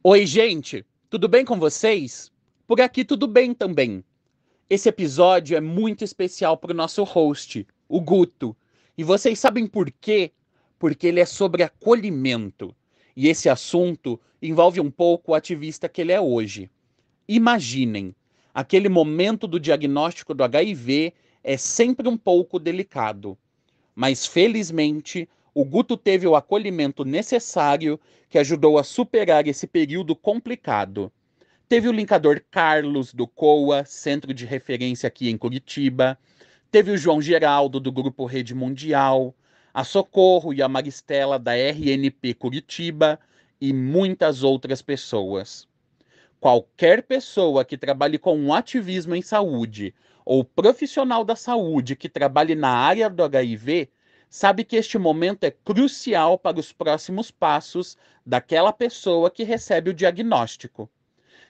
Oi, gente, tudo bem com vocês? Por aqui tudo bem também. Esse episódio é muito especial para o nosso host, o Guto. E vocês sabem por quê? Porque ele é sobre acolhimento. E esse assunto envolve um pouco o ativista que ele é hoje. Imaginem, aquele momento do diagnóstico do HIV é sempre um pouco delicado. Mas felizmente, o Guto teve o acolhimento necessário que ajudou a superar esse período complicado. Teve o linkador Carlos do COA, centro de referência aqui em Curitiba. Teve o João Geraldo do Grupo Rede Mundial, a Socorro e a Maristela da RNP Curitiba e muitas outras pessoas. Qualquer pessoa que trabalhe com um ativismo em saúde ou profissional da saúde que trabalhe na área do HIV sabe que este momento é crucial para os próximos passos daquela pessoa que recebe o diagnóstico.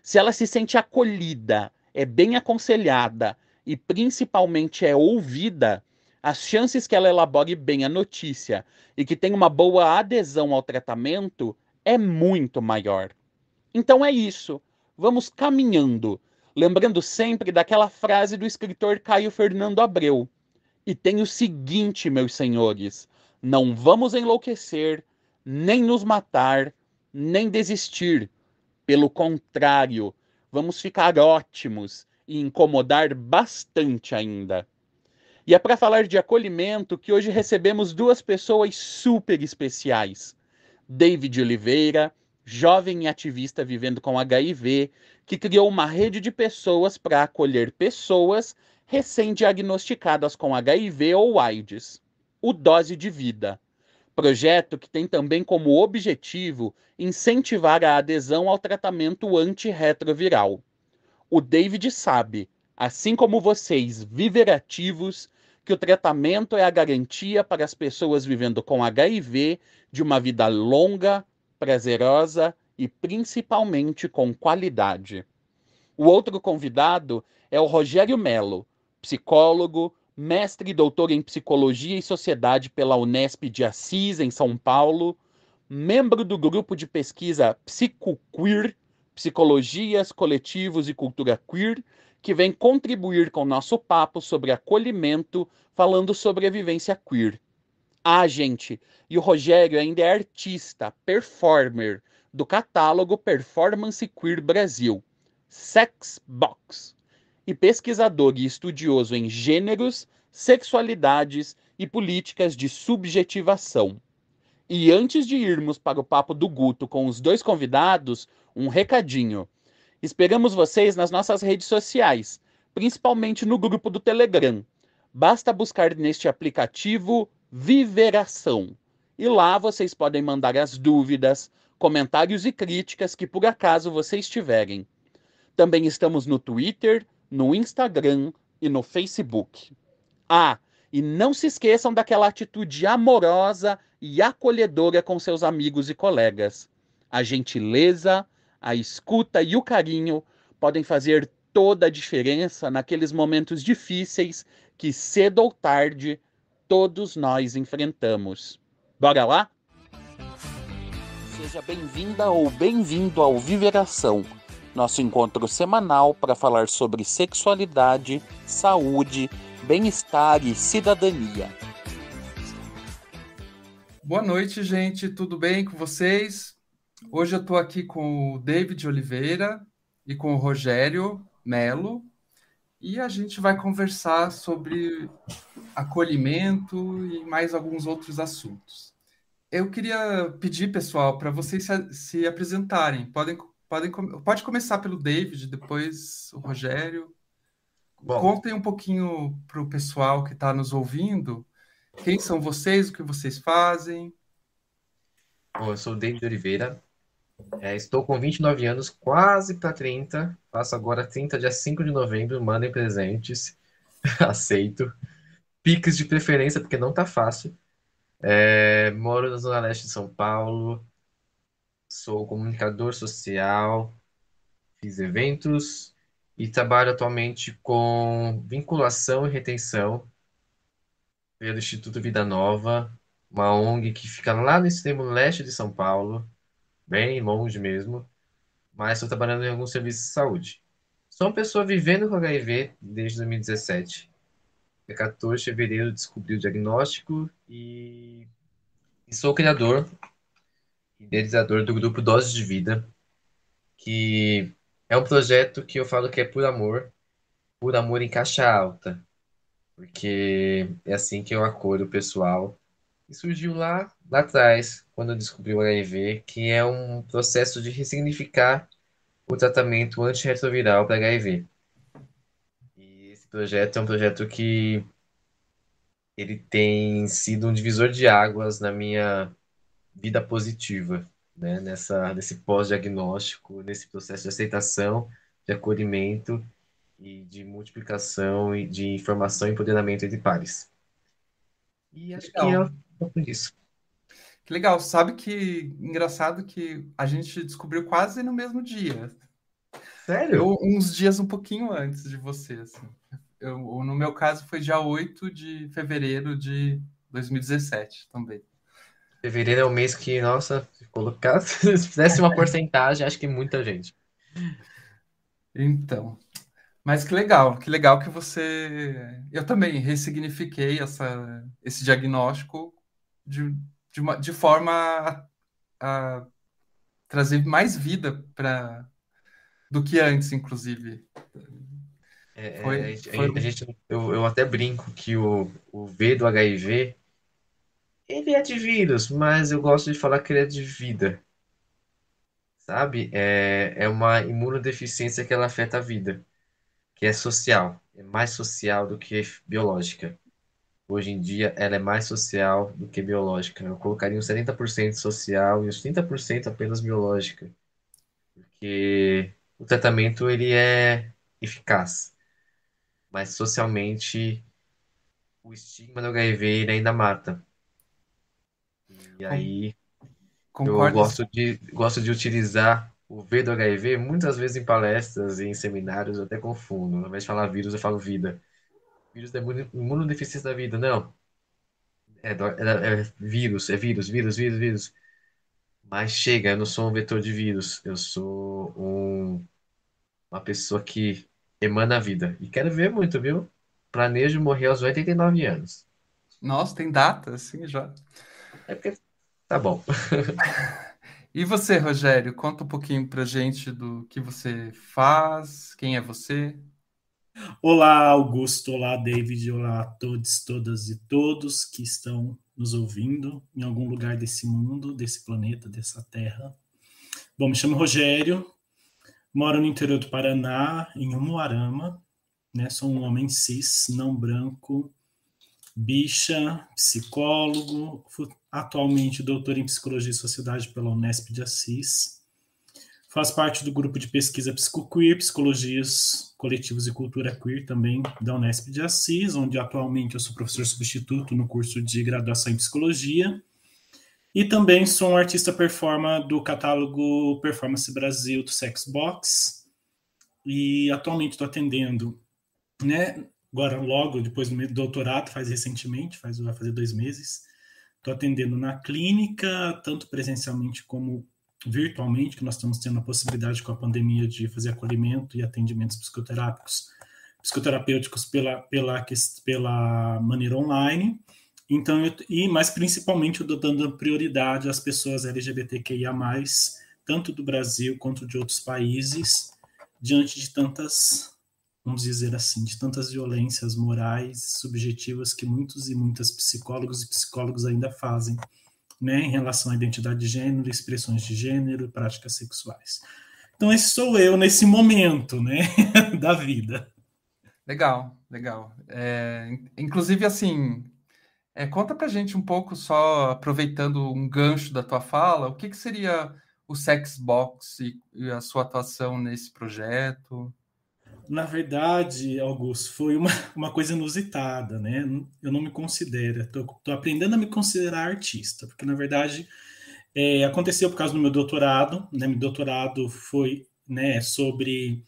Se ela se sente acolhida, é bem aconselhada e principalmente é ouvida, as chances que ela elabore bem a notícia e que tenha uma boa adesão ao tratamento é muito maior. Então é isso. Vamos caminhando, lembrando sempre daquela frase do escritor Caio Fernando Abreu. E tem o seguinte, meus senhores: não vamos enlouquecer, nem nos matar, nem desistir. Pelo contrário, vamos ficar ótimos e incomodar bastante ainda. E é para falar de acolhimento que hoje recebemos duas pessoas super especiais. David Oliveira, jovem e ativista vivendo com HIV, que criou uma rede de pessoas para acolher pessoas recém-diagnosticadas com HIV ou AIDS. O Dose de Vida, projeto que tem também como objetivo incentivar a adesão ao tratamento antirretroviral. O David sabe, assim como vocês, viverativos, que o tratamento é a garantia para as pessoas vivendo com HIV de uma vida longa, prazerosa e principalmente com qualidade. O outro convidado é o Rogério Melo, psicólogo, mestre e doutor em psicologia e sociedade pela Unesp de Assis, em São Paulo, membro do grupo de pesquisa PsicoQueer, Psicologias, Coletivos e Cultura Queer, que vem contribuir com o nosso papo sobre acolhimento, falando sobre a vivência queer. Ah, gente, e o Rogério ainda é artista, performer do catálogo Performance Queer Brasil, Sex Box, e pesquisador e estudioso em gêneros, sexualidades e políticas de subjetivação. E antes de irmos para o papo do Guto com os dois convidados, um recadinho. Esperamos vocês nas nossas redes sociais, principalmente no grupo do Telegram. Basta buscar neste aplicativo Viveração. E lá vocês podem mandar as dúvidas, comentários e críticas que por acaso vocês tiverem. Também estamos no Twitter, no Instagram e no Facebook. Ah, e não se esqueçam daquela atitude amorosa e acolhedora com seus amigos e colegas. A gentileza, a escuta e o carinho podem fazer toda a diferença naqueles momentos difíceis que, cedo ou tarde, todos nós enfrentamos. Bora lá? Seja bem-vinda ou bem-vindo ao Viveração, nosso encontro semanal para falar sobre sexualidade, saúde, bem-estar e cidadania. Boa noite, gente. Tudo bem com vocês? Hoje eu estou aqui com o David Oliveira e com o Rogério Melo e a gente vai conversar sobre acolhimento e mais alguns outros assuntos. Eu queria pedir, pessoal, para vocês se apresentarem. Pode começar pelo David, depois o Rogério. Bom, Contem um pouquinho para o pessoal que está nos ouvindo. Quem são vocês? O que vocês fazem? eu sou o David Oliveira, estou com 29 anos, quase para 30, faço agora 30, dia 5 de novembro, mandem presentes, aceito. Piques de preferência, porque não tá fácil. Moro na Zona Leste de São Paulo, sou comunicador social, fiz eventos e trabalho atualmente com vinculação e retenção pelo Instituto Vida Nova, uma ONG que fica lá no extremo leste de São Paulo, bem longe mesmo. mas estou trabalhando em alguns serviços de saúde. Sou uma pessoa vivendo com HIV desde 2017. Dia 14 de fevereiro descobri o diagnóstico e sou o criador e idealizador do grupo Doses de Vida, que é um projeto que eu falo que é por amor em caixa alta, porque é assim que eu acolho o pessoal. E surgiu lá atrás, quando eu descobri o HIV, que é um processo de ressignificar o tratamento antirretroviral para HIV. E esse projeto é um projeto que ele tem sido um divisor de águas na minha vida positiva, né? Nesse pós-diagnóstico, nesse processo de aceitação, de acolhimento e de multiplicação e de informação e empoderamento entre pares. E acho que é Legal. um pouco disso. Que legal. Sabe que engraçado que a gente descobriu quase no mesmo dia. Sério? Eu, uns dias um pouquinho antes de você, assim. No meu caso, foi dia 8 de fevereiro de 2017 também. Fevereiro é o mês que, nossa, se colocar, se fizesse uma porcentagem, acho que muita gente. Então, mas que legal que você. Eu também ressignifiquei esse diagnóstico de, de forma a trazer mais vida do que antes, inclusive. É, Foi. eu até brinco que o V do HIV, ele é de vírus, mas eu gosto de falar que ele é de vida, sabe? É uma imunodeficiência que ela afeta a vida, que é social, é mais social do que biológica. Hoje em dia, ela é mais social do que biológica. Eu colocaria uns 70% social e uns 30% apenas biológica, porque o tratamento ele é eficaz, mas socialmente o estigma do HIV ele ainda mata. E con- aí eu Concordo. gosto de utilizar o V do HIV muitas vezes em palestras e em seminários, eu até confundo. Ao invés de falar vírus, eu falo vida. Vírus da imunodeficiência da vida. Não, é vírus, é vírus, vírus, vírus, vírus. Mas chega, eu não sou um vetor de vírus, eu sou uma pessoa que emana a vida. E quero ver muito, viu? Planejo morrer aos 89 anos. Nossa, tem data, assim, já. É porque tá bom. E você, Rogério, conta um pouquinho pra gente do que você faz, quem é você? Olá, Augusto, olá, David, olá a todos, todas e todos que estão nos ouvindo em algum lugar desse mundo, desse planeta, dessa terra. Bom, me chamo Rogério, moro no interior do Paraná, em Umuarama, né? Sou um homem cis, não branco, bicha, psicólogo, atualmente doutor em Psicologia e Sociedade pela Unesp de Assis. Faz parte do grupo de pesquisa Psicoqueer, Psicologias Coletivos e Cultura Queer, também da Unesp de Assis, onde atualmente eu sou professor substituto no curso de graduação em Psicologia. E também sou um artista performer do catálogo Performance Brasil do Sexbox. E atualmente estou atendendo, né? Agora, logo depois do meu doutorado, vai fazer 2 meses. Estou atendendo na clínica, tanto presencialmente como virtualmente, que nós estamos tendo a possibilidade com a pandemia de fazer acolhimento e atendimentos psicoterapêuticos pela maneira online. Então, mas principalmente eu estou dando prioridade às pessoas LGBTQIA+, tanto do Brasil quanto de outros países, diante de tantas, vamos dizer assim, de tantas violências morais e subjetivas que muitos e muitas psicólogos e psicólogos ainda fazem, né, em relação à identidade de gênero, expressões de gênero e práticas sexuais. Então, esse sou eu nesse momento, né, da vida. Legal, legal. Inclusive, assim, conta pra gente um pouco, só aproveitando um gancho da tua fala, o que seria o Sexbox e a sua atuação nesse projeto? Na verdade, Augusto, foi uma coisa inusitada, né? Eu não me considero, estou aprendendo a me considerar artista, porque na verdade aconteceu por causa do meu doutorado, né? Meu doutorado foi, né, sobre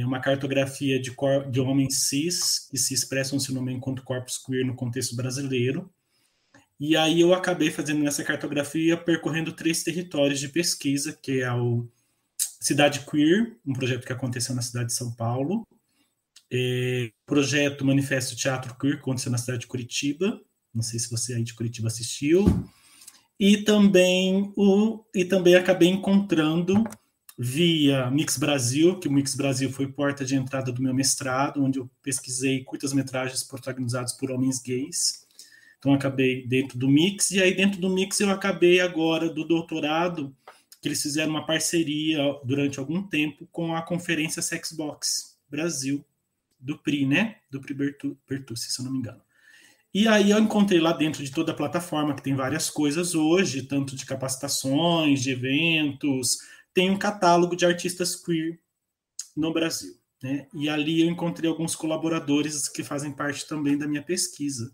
uma cartografia de homens cis que se expressam-se no meio enquanto corpos queer no contexto brasileiro. E aí eu acabei fazendo essa cartografia percorrendo 3 territórios de pesquisa, que é Cidade Queer, um projeto que aconteceu na cidade de São Paulo. Projeto Manifesto Teatro Queer, que aconteceu na cidade de Curitiba. Não sei se você aí de Curitiba assistiu. E também acabei encontrando via Mix Brasil, que o Mix Brasil foi porta de entrada do meu mestrado, onde eu pesquisei curtas-metragens protagonizados por homens gays. Então, acabei dentro do Mix, e aí dentro do Mix eu acabei agora do doutorado, que eles fizeram uma parceria durante algum tempo com a conferência Sexbox Brasil, do PRI, né? Do PRI Bertucci, se eu não me engano. E aí eu encontrei lá dentro de toda a plataforma, que tem várias coisas hoje, tanto de capacitações, de eventos, tem um catálogo de artistas queer no Brasil, né? E ali eu encontrei alguns colaboradores que fazem parte também da minha pesquisa.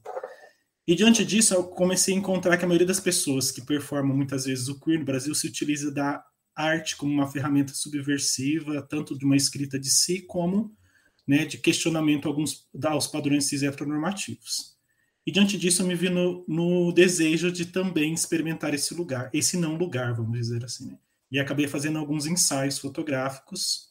E diante disso, eu comecei a encontrar que a maioria das pessoas que performam muitas vezes o queer no Brasil se utiliza da arte como uma ferramenta subversiva, tanto de uma escrita de si, como, né, de questionamento aos padrões cis heteronormativos. E diante disso, eu me vi no desejo de também experimentar esse lugar, esse não lugar, vamos dizer assim, né? E acabei fazendo alguns ensaios fotográficos,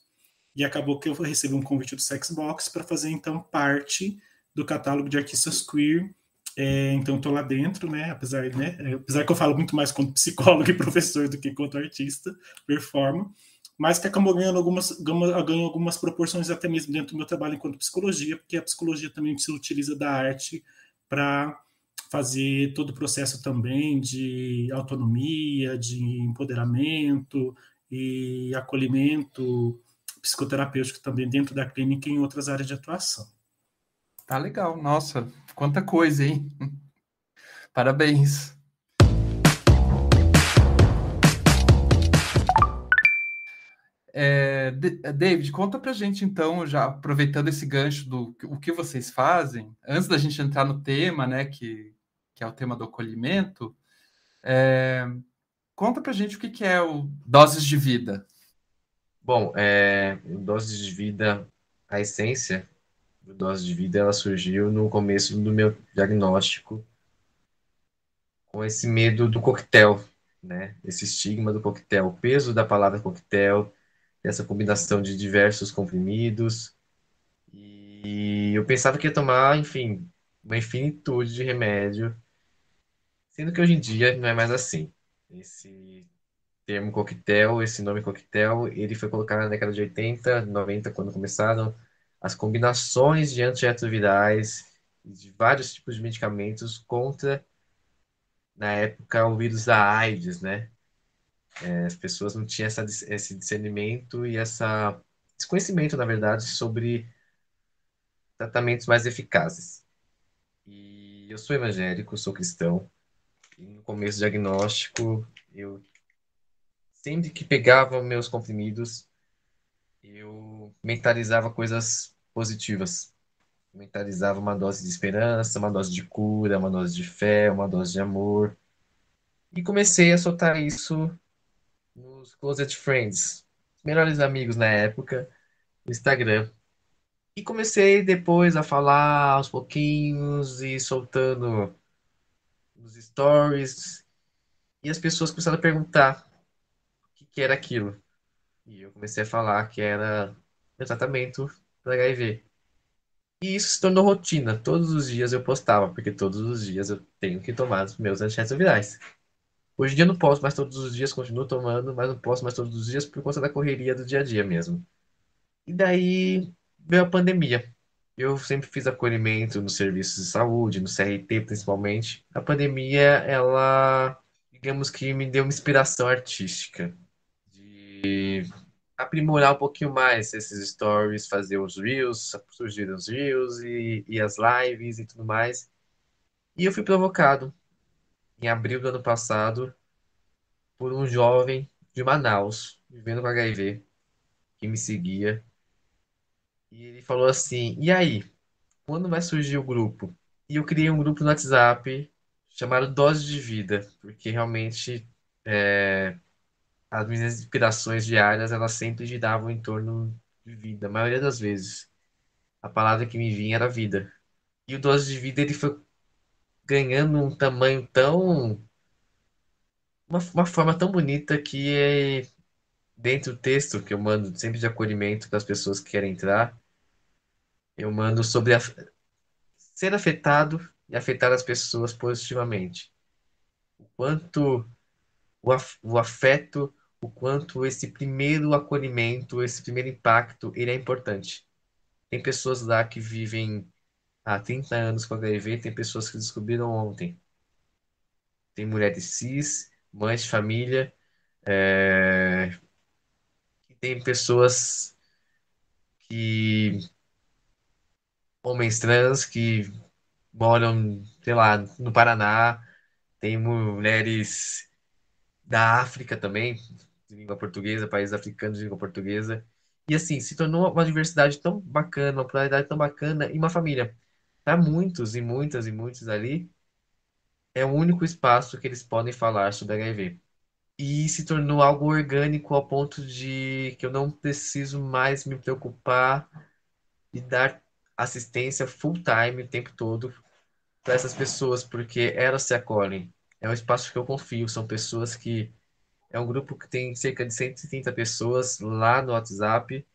e acabou que eu recebi um convite do Sexbox para fazer, então, parte do catálogo de artistas queer. Então, estou lá dentro, né? Apesar que eu falo muito mais como psicólogo e professor do que quanto artista, performo, mas que acabou ganhando algumas proporções até mesmo dentro do meu trabalho enquanto psicologia, porque a psicologia também se utiliza da arte para fazer todo o processo também de autonomia, de empoderamento e acolhimento psicoterapêutico também dentro da clínica e em outras áreas de atuação. Tá legal, nossa, quanta coisa, hein? Parabéns. David, conta pra gente então, já aproveitando esse gancho do o que vocês fazem, antes da gente entrar no tema, né, que é o tema do acolhimento, conta pra gente o que é o Doses de Vida. Bom, Doses de Vida, a essência do Doses de Vida, ela surgiu no começo do meu diagnóstico com esse medo do coquetel, né? Esse estigma do coquetel, o peso da palavra coquetel, essa combinação de diversos comprimidos. E eu pensava que ia tomar, enfim, uma infinitude de remédio, sendo que hoje em dia não é mais assim. Esse termo coquetel, esse nome coquetel, ele foi colocado na década de 80, 90, quando começaram as combinações de antirretrovirais e de vários tipos de medicamentos contra, na época, o vírus da AIDS, né? As pessoas não tinham esse discernimento e esse conhecimento, na verdade, sobre tratamentos mais eficazes. E eu sou evangélico, sou cristão, e no começo do diagnóstico, eu sempre que pegava meus comprimidos, eu mentalizava coisas positivas. Mentalizava uma dose de esperança, uma dose de cura, uma dose de fé, uma dose de amor. E comecei a soltar isso nos Closet Friends, melhores amigos na época, no Instagram. E comecei depois a falar aos pouquinhos e soltando nos stories. E as pessoas começaram a perguntar o que era aquilo. E eu comecei a falar que era meu tratamento para HIV. E isso se tornou rotina. Todos os dias eu postava, porque todos os dias eu tenho que tomar os meus antirretrovirais. Hoje em dia eu não posso mais todos os dias, continuo tomando, mas não posso mais todos os dias por conta da correria do dia a dia mesmo. E daí veio a pandemia. Eu sempre fiz acolhimento nos serviços de saúde, no CRT principalmente. A pandemia, ela, digamos que me deu uma inspiração artística de aprimorar um pouquinho mais esses stories, fazer os reels, surgiram os reels e as lives e tudo mais. E eu fui provocado em abril do ano passado por um jovem de Manaus, vivendo com HIV, que me seguia. E ele falou assim: E aí, quando vai surgir o grupo? E eu criei um grupo no WhatsApp chamado Dose de Vida, porque realmente as minhas inspirações diárias elas sempre giravam em torno de vida, a maioria das vezes. A palavra que me vinha era vida. E o Dose de Vida ele foi ganhando um tamanho tão. Uma forma tão bonita que dentro do texto que eu mando sempre de acolhimento para as pessoas que querem entrar, eu mando sobre ser afetado e afetar as pessoas positivamente. O quanto o afeto, o quanto esse primeiro acolhimento, esse primeiro impacto, ele é importante. Tem pessoas lá que vivem há 30 anos com HIV, tem pessoas que descobriram ontem. Tem mulheres cis, mães de família, e tem pessoas que, homens trans, que moram, sei lá, no Paraná, tem mulheres da África também, de língua portuguesa, países africanos de língua portuguesa. E assim, se tornou uma diversidade tão bacana, uma pluralidade tão bacana e uma família. Para muitos e muitas e muitos ali, é o único espaço que eles podem falar sobre HIV. E se tornou algo orgânico ao ponto de que eu não preciso mais me preocupar e dar assistência full time o tempo todo para essas pessoas, porque elas se acolhem. É um espaço que eu confio, são pessoas que é um grupo que tem cerca de 130 pessoas lá no WhatsApp,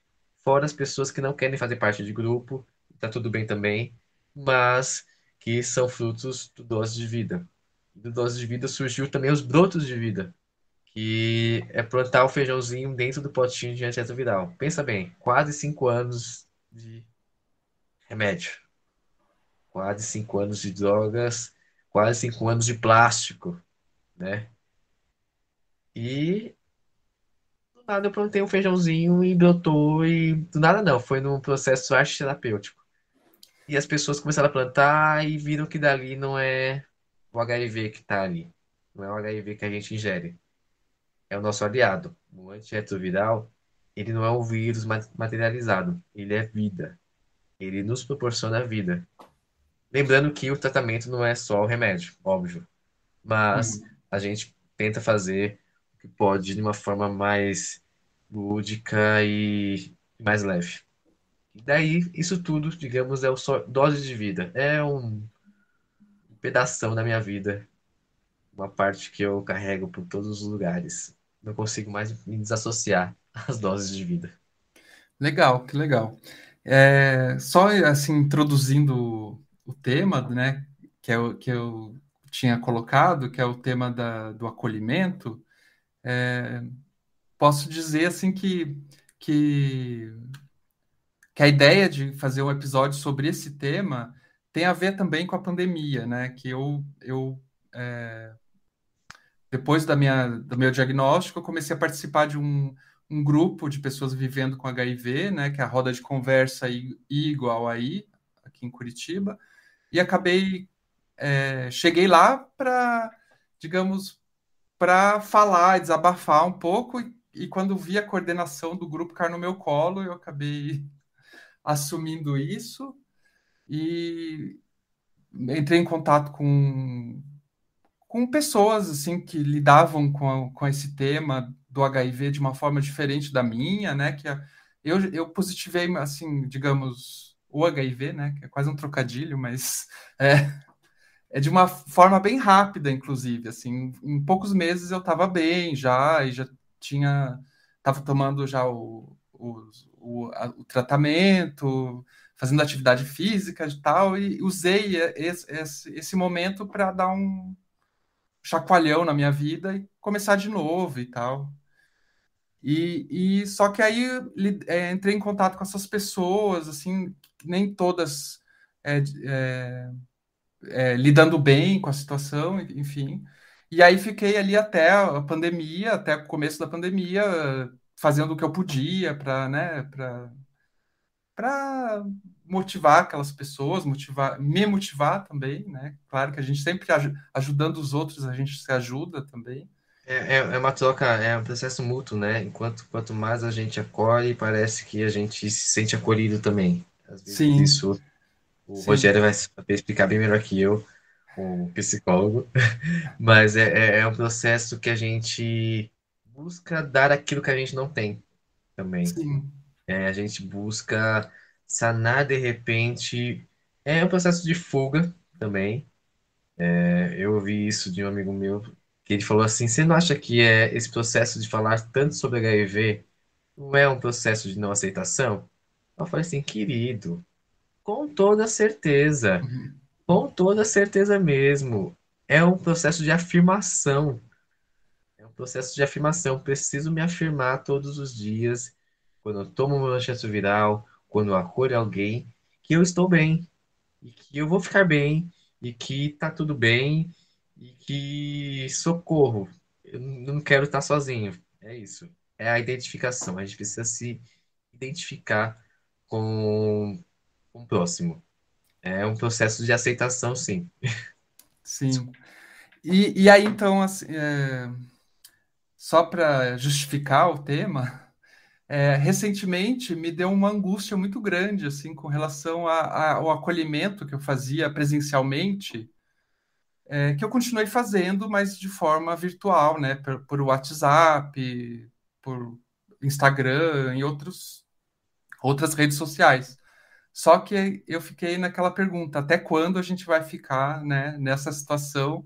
fora as pessoas que não querem fazer parte de grupo, tá tudo bem também, mas que são frutos do Dose de Vida. Do Dose de Vida surgiu também os brotos de vida, que é plantar o feijãozinho dentro do potinho de antirretroviral. Pensa bem, quase 5 anos de remédio, quase 5 anos de drogas, quase 5 anos de plástico, né? E do nada eu plantei um feijãozinho e brotou, e do nada não, foi num processo arte terapêutico. E as pessoas começaram a plantar e viram que dali não é o HIV que está ali, não é o HIV que a gente ingere, é o nosso aliado. O antirretroviral, ele não é um vírus materializado, ele é vida, ele nos proporciona vida. Lembrando que o tratamento não é só o remédio, óbvio, mas Uhum. a gente tenta fazer o que pode de uma forma mais lúdica e mais leve. E daí, isso tudo, digamos, é o só dose de vida. É um pedação da minha vida, uma parte que eu carrego por todos os lugares. Não consigo mais me desassociar às doses de vida. Legal, que legal. Só assim, introduzindo o tema, né, que eu tinha colocado, que é o tema do acolhimento, posso dizer assim que, que a ideia de fazer um episódio sobre esse tema tem a ver também com a pandemia, né? Que depois do meu diagnóstico, eu comecei a participar de um grupo de pessoas vivendo com HIV, né? Que é a Roda de Conversa I igual a I, aqui em Curitiba, e cheguei lá para, digamos, para falar, desabafar um pouco, e quando vi a coordenação do grupo cair no meu colo, eu acabei assumindo isso e entrei em contato com pessoas assim que lidavam com esse tema do HIV de uma forma diferente da minha, né? Eu positivei, assim, digamos, o HIV, né? Que é quase um trocadilho, mas é de uma forma bem rápida, inclusive. Assim, em poucos meses eu estava bem já, e já estava tomando já o tratamento, fazendo atividade física e tal, e usei esse momento para dar um chacoalhão na minha vida e começar de novo e tal. E só que aí entrei em contato com essas pessoas, assim, nem todas é, é, lidando bem com a situação, enfim. E aí fiquei ali até a pandemia, até o começo da pandemia, fazendo o que eu podia para, né, para motivar aquelas pessoas, me motivar também, né? Claro que a gente sempre ajudando os outros, a gente se ajuda também. É uma troca, é um processo mútuo, né? Quanto mais a gente acolhe, parece que a gente se sente acolhido também. Às vezes Sim, isso o sim, Rogério vai saber explicar bem melhor que eu, o psicólogo, mas é um processo que a gente busca dar aquilo que a gente não tem também. sim. A gente busca sanar de repente. É um processo de fuga também. Eu ouvi isso de um amigo meu, que ele falou assim: você não acha que esse processo de falar tanto sobre HIV não é um processo de não aceitação? Eu falei assim, querido, com toda certeza, Uhum. com toda certeza mesmo. É um processo de afirmação. É um processo de afirmação. Preciso me afirmar todos os dias, quando eu tomo meu antiretroviral, quando eu acolho alguém, que eu estou bem, e que eu vou ficar bem, e que tá tudo bem, e que socorro, eu não quero estar sozinho. É isso. É a identificação. A gente precisa se identificar com o próximo. É um processo de aceitação, sim. Sim. E aí, então, assim, só para justificar o tema, recentemente me deu uma angústia muito grande, assim, com relação ao acolhimento que eu fazia presencialmente, que eu continuei fazendo, mas de forma virtual, né? Por WhatsApp, por Instagram e outras redes sociais. Só que eu fiquei naquela pergunta, até quando a gente vai ficar, né, nessa situação?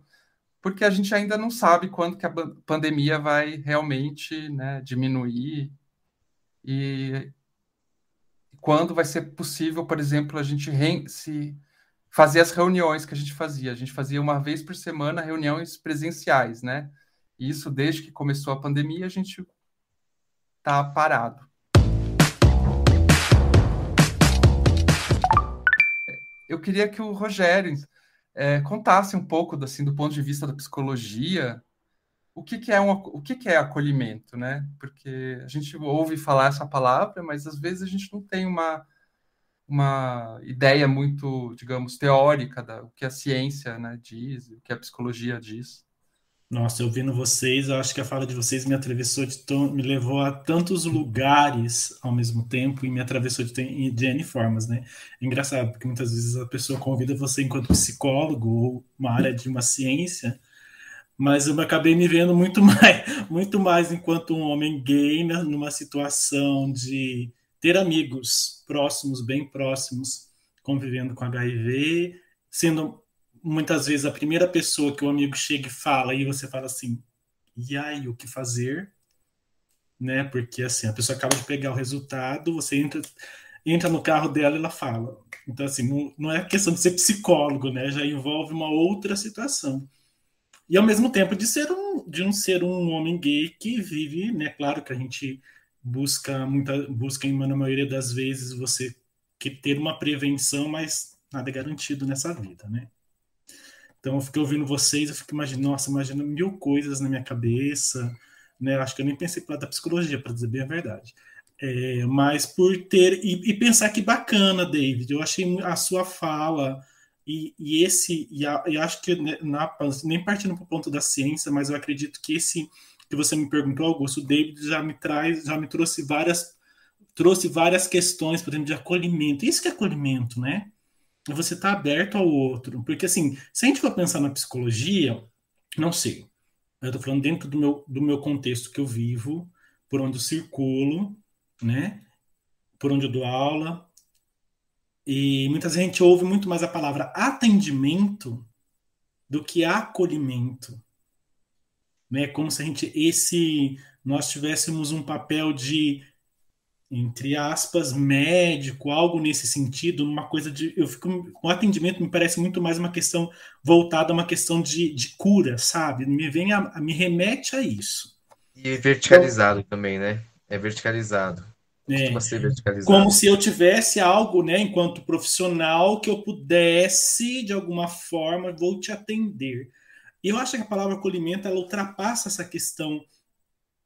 Porque a gente ainda não sabe quando que a pandemia vai realmente, né, diminuir e quando vai ser possível, por exemplo, a gente se fazer as reuniões que a gente fazia. A gente fazia uma vez por semana reuniões presenciais, né? E isso desde que começou a pandemia a gente tá parado. Eu queria que o Rogério contasse um pouco assim do ponto de vista da psicologia o que que é acolhimento, né? Porque a gente ouve falar essa palavra, mas às vezes a gente não tem uma ideia muito, digamos, teórica o que a ciência, né, diz, o que a psicologia diz. Nossa, ouvindo vocês, eu acho que a fala de vocês me atravessou me levou a tantos lugares ao mesmo tempo e me atravessou de N formas, né? É engraçado, porque muitas vezes a pessoa convida você enquanto psicólogo ou uma área de uma ciência, mas eu acabei me vendo muito mais enquanto um homem gay, né, numa situação de ter amigos próximos, bem próximos, convivendo com HIV, sendo muitas vezes a primeira pessoa que o amigo chega e fala, e você fala assim, e aí, o que fazer? Né? Porque assim, a pessoa acaba de pegar o resultado, você entra no carro dela e ela fala. Então, assim, não é questão de ser psicólogo, né? Já envolve uma outra situação. E ao mesmo tempo de um ser um homem gay que vive, né? Claro que a gente busca na maioria das vezes você que ter uma prevenção, mas nada é garantido nessa vida, né? Então eu fiquei ouvindo vocês, eu fico imaginando, nossa, imagina mil coisas na minha cabeça, né? Acho que eu nem pensei para da psicologia, para dizer bem a verdade. Mas por ter e pensar que bacana, David, eu achei a sua fala e acho que nem partindo para o ponto da ciência, mas eu acredito que esse que você me perguntou, Augusto, o David já me trouxe várias questões, por exemplo, de acolhimento. Isso que é acolhimento, né? Você está aberto ao outro. Porque, assim, se a gente for pensar na psicologia, não sei. Eu estou falando dentro do meu contexto que eu vivo, por onde eu circulo, né? Por onde eu dou aula. E muitas vezes a gente ouve muito mais a palavra atendimento do que acolhimento. Né? Como se nós tivéssemos um papel de entre aspas, médico, algo nesse sentido, uma coisa de. O atendimento me parece muito mais uma questão voltada a uma questão de cura, sabe? Me remete a isso. E verticalizado também, né? É verticalizado. Costuma É, ser como verticalizado. se eu tivesse algo, né, enquanto profissional, que eu pudesse, de alguma forma, vou te atender. E eu acho que a palavra acolhimento, ela ultrapassa essa questão.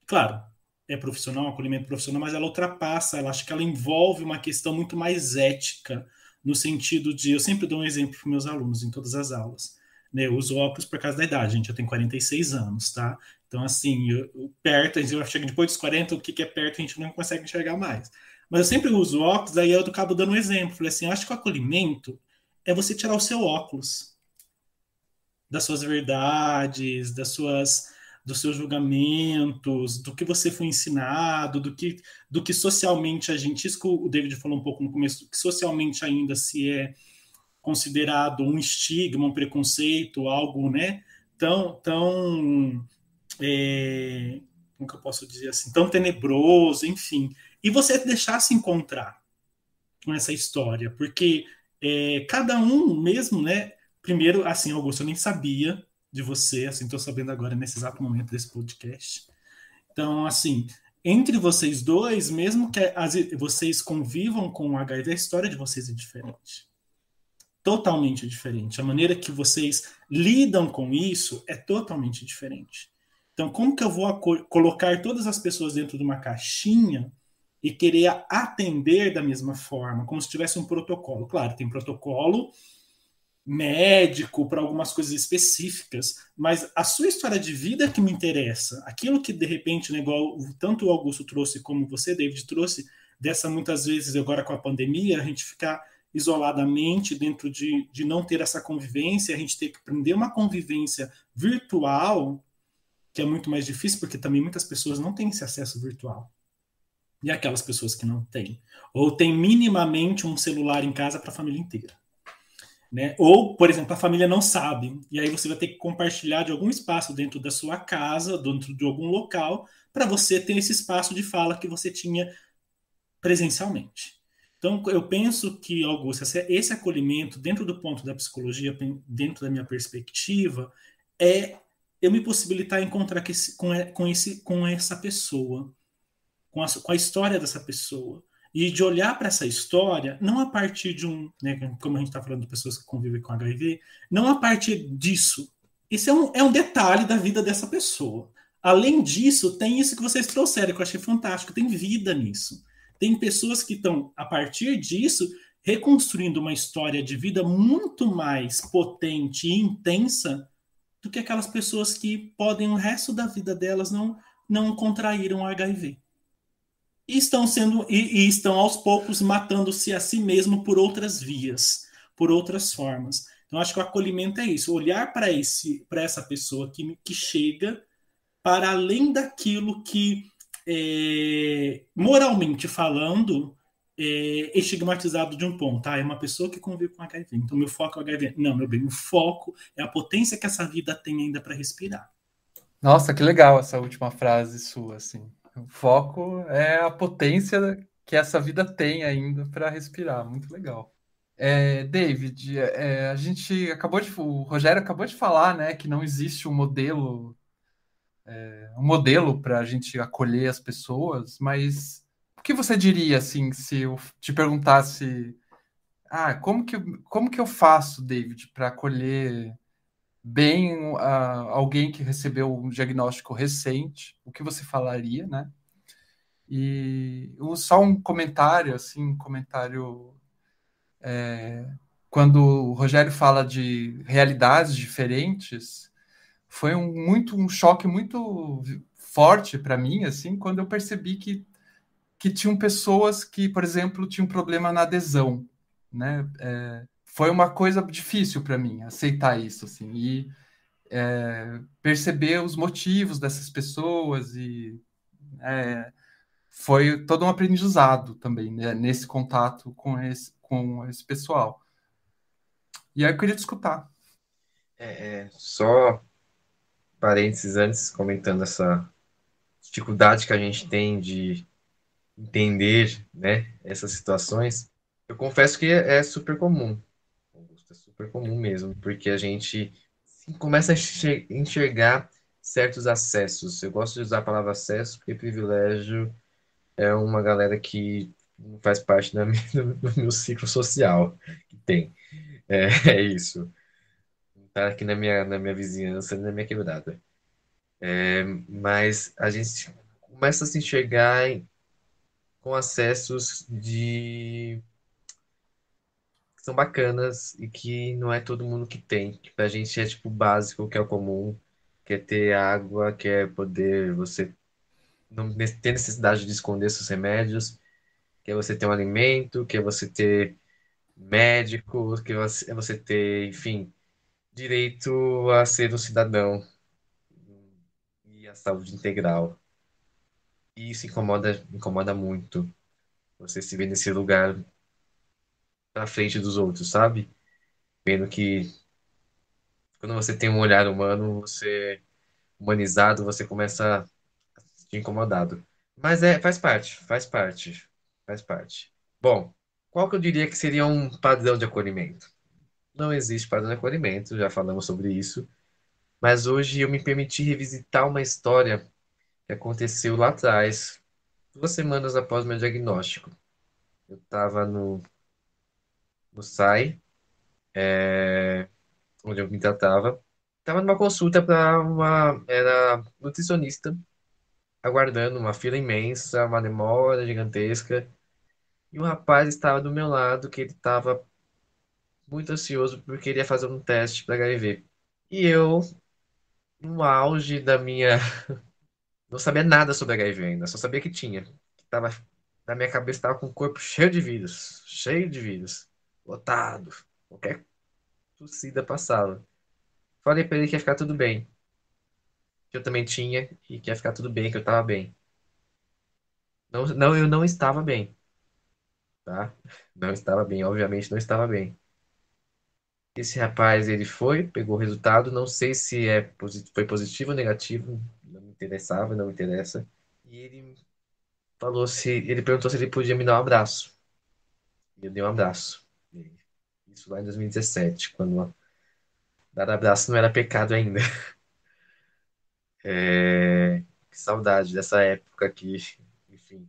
Claro, é profissional, acolhimento profissional, mas ela ultrapassa, ela acho que ela envolve uma questão muito mais ética, no sentido de, eu sempre dou um exemplo para meus alunos em todas as aulas, né? Eu uso óculos por causa da idade, gente, eu tenho 46 anos, tá? Então, assim, perto, a gente chega depois dos 40, o que é perto a gente não consegue enxergar mais. Mas eu sempre uso óculos, aí eu acabo dando um exemplo, falei assim, eu acho que o acolhimento é você tirar o seu óculos das suas verdades, dos seus julgamentos, do que você foi ensinado, do que socialmente a gente, isso que o David falou um pouco no começo, do que socialmente ainda se é considerado um estigma, um preconceito, algo, né, tão é, como que eu posso dizer assim, tão tenebroso, enfim. E você deixar se encontrar com essa história, porque cada um mesmo, né? Primeiro, assim, Augusto, eu nem sabia de você, assim, estou sabendo agora nesse exato momento desse podcast. Então, assim, entre vocês dois, mesmo que vocês convivam com o HIV, a história de vocês é diferente. Totalmente diferente. A maneira que vocês lidam com isso é totalmente diferente. Então, como que eu vou colocar todas as pessoas dentro de uma caixinha e querer atender da mesma forma, como se tivesse um protocolo? Claro, tem protocolo médico para algumas coisas específicas, mas a sua história de vida é que me interessa. Aquilo que, de repente, né, igual tanto o Augusto trouxe como você, David, trouxe, dessa muitas vezes, agora com a pandemia, a gente ficar isoladamente dentro de não ter essa convivência, a gente ter que aprender uma convivência virtual, que é muito mais difícil, porque também muitas pessoas não têm esse acesso virtual. E aquelas pessoas que não têm. Ou tem minimamente um celular em casa para a família inteira. Né? Ou, por exemplo, a família não sabe, e aí você vai ter que compartilhar de algum espaço dentro da sua casa, dentro de algum local, para você ter esse espaço de fala que você tinha presencialmente. Então, eu penso que, Augusto, esse acolhimento, dentro do ponto da psicologia, dentro da minha perspectiva, é eu me possibilitar encontrar com essa pessoa, com a história dessa pessoa, e de olhar para essa história, não a partir de né, como a gente está falando de pessoas que convivem com HIV, não a partir disso. Isso é um detalhe da vida dessa pessoa. Além disso, tem isso que vocês trouxeram, que eu achei fantástico, tem vida nisso. Tem pessoas que estão, a partir disso, reconstruindo uma história de vida muito mais potente e intensa do que aquelas pessoas que podem, o resto da vida delas, não contraíram HIV. E estão aos poucos matando-se a si mesmo por outras vias, por outras formas. Então, acho que o acolhimento é isso, olhar para essa pessoa que chega para além daquilo que, moralmente falando, é estigmatizado de um ponto. É uma pessoa que convive com HIV, então meu foco é o HIV. Não, meu bem, o foco é a potência que essa vida tem ainda para respirar. Nossa, que legal essa última frase sua, assim. O foco é a potência que essa vida tem ainda para respirar. Muito legal. David, a gente o Rogério acabou de falar, né, que não existe um modelo para a gente acolher as pessoas, mas o que você diria, assim, se eu te perguntasse, como que eu faço, David, para acolher bem alguém que recebeu um diagnóstico recente? O que você falaria, né? E só um comentário, assim, quando o Rogério fala de realidades diferentes, foi um choque muito forte para mim, assim, quando eu percebi que tinham pessoas que, por exemplo, tinham problema na adesão, né? Foi uma coisa difícil para mim aceitar isso, assim, e perceber os motivos dessas pessoas e foi todo um aprendizado também, né, nesse contato com esse pessoal. E aí eu queria te escutar. Só parênteses antes, comentando essa dificuldade que a gente tem de entender, né, essas situações. Eu confesso que é super comum, Augusto, é super comum mesmo, porque a gente começa a enxergar certos acessos. Eu gosto de usar a palavra acesso porque privilégio é uma galera que não faz parte do meu ciclo social que tem. É isso. Tá aqui na minha vizinhança, na minha quebrada. Mas a gente começa a se enxergar com acessos que são bacanas e que não é todo mundo que tem. Que pra gente é tipo básico, que é o comum, que é ter água, que é poder você não ter necessidade de esconder seus remédios, que é você ter um alimento, que é você ter médico, que é você ter, enfim, direito a ser um cidadão e a saúde integral. E isso incomoda muito. Você se vê nesse lugar pra frente dos outros, sabe? Vendo que quando você tem um olhar humano, humanizado, você começa sentir incomodado. Mas faz parte, faz parte, faz parte. Bom, qual que eu diria que seria um padrão de acolhimento? Não existe padrão de acolhimento, já falamos sobre isso. Mas hoje eu me permiti revisitar uma história que aconteceu lá atrás, 2 semanas após meu diagnóstico. Eu estava no SAI, onde eu me tratava. Estava numa consulta para era nutricionista, aguardando uma fila imensa, uma demora gigantesca. E um rapaz estava do meu lado, que ele estava muito ansioso porque queria fazer um teste para HIV. E eu, no auge da minha. Não sabia nada sobre HIV ainda, só sabia que tinha. Que tava, na minha cabeça estava com o corpo cheio de vírus, cheio de vírus, lotado. Qualquer tossida passava. Falei para ele que ia ficar tudo bem, que eu também tinha e que ia ficar tudo bem, que eu estava bem. Não, não, eu não estava bem, tá? Não estava bem, obviamente não estava bem. Esse rapaz, ele foi, pegou o resultado, não sei se foi positivo ou negativo, não me interessava, não me interessa. E ele perguntou se ele podia me dar um abraço. E eu dei um abraço nele. Isso lá em 2017, quando dar abraço não era pecado ainda. Que saudade dessa época aqui. Enfim,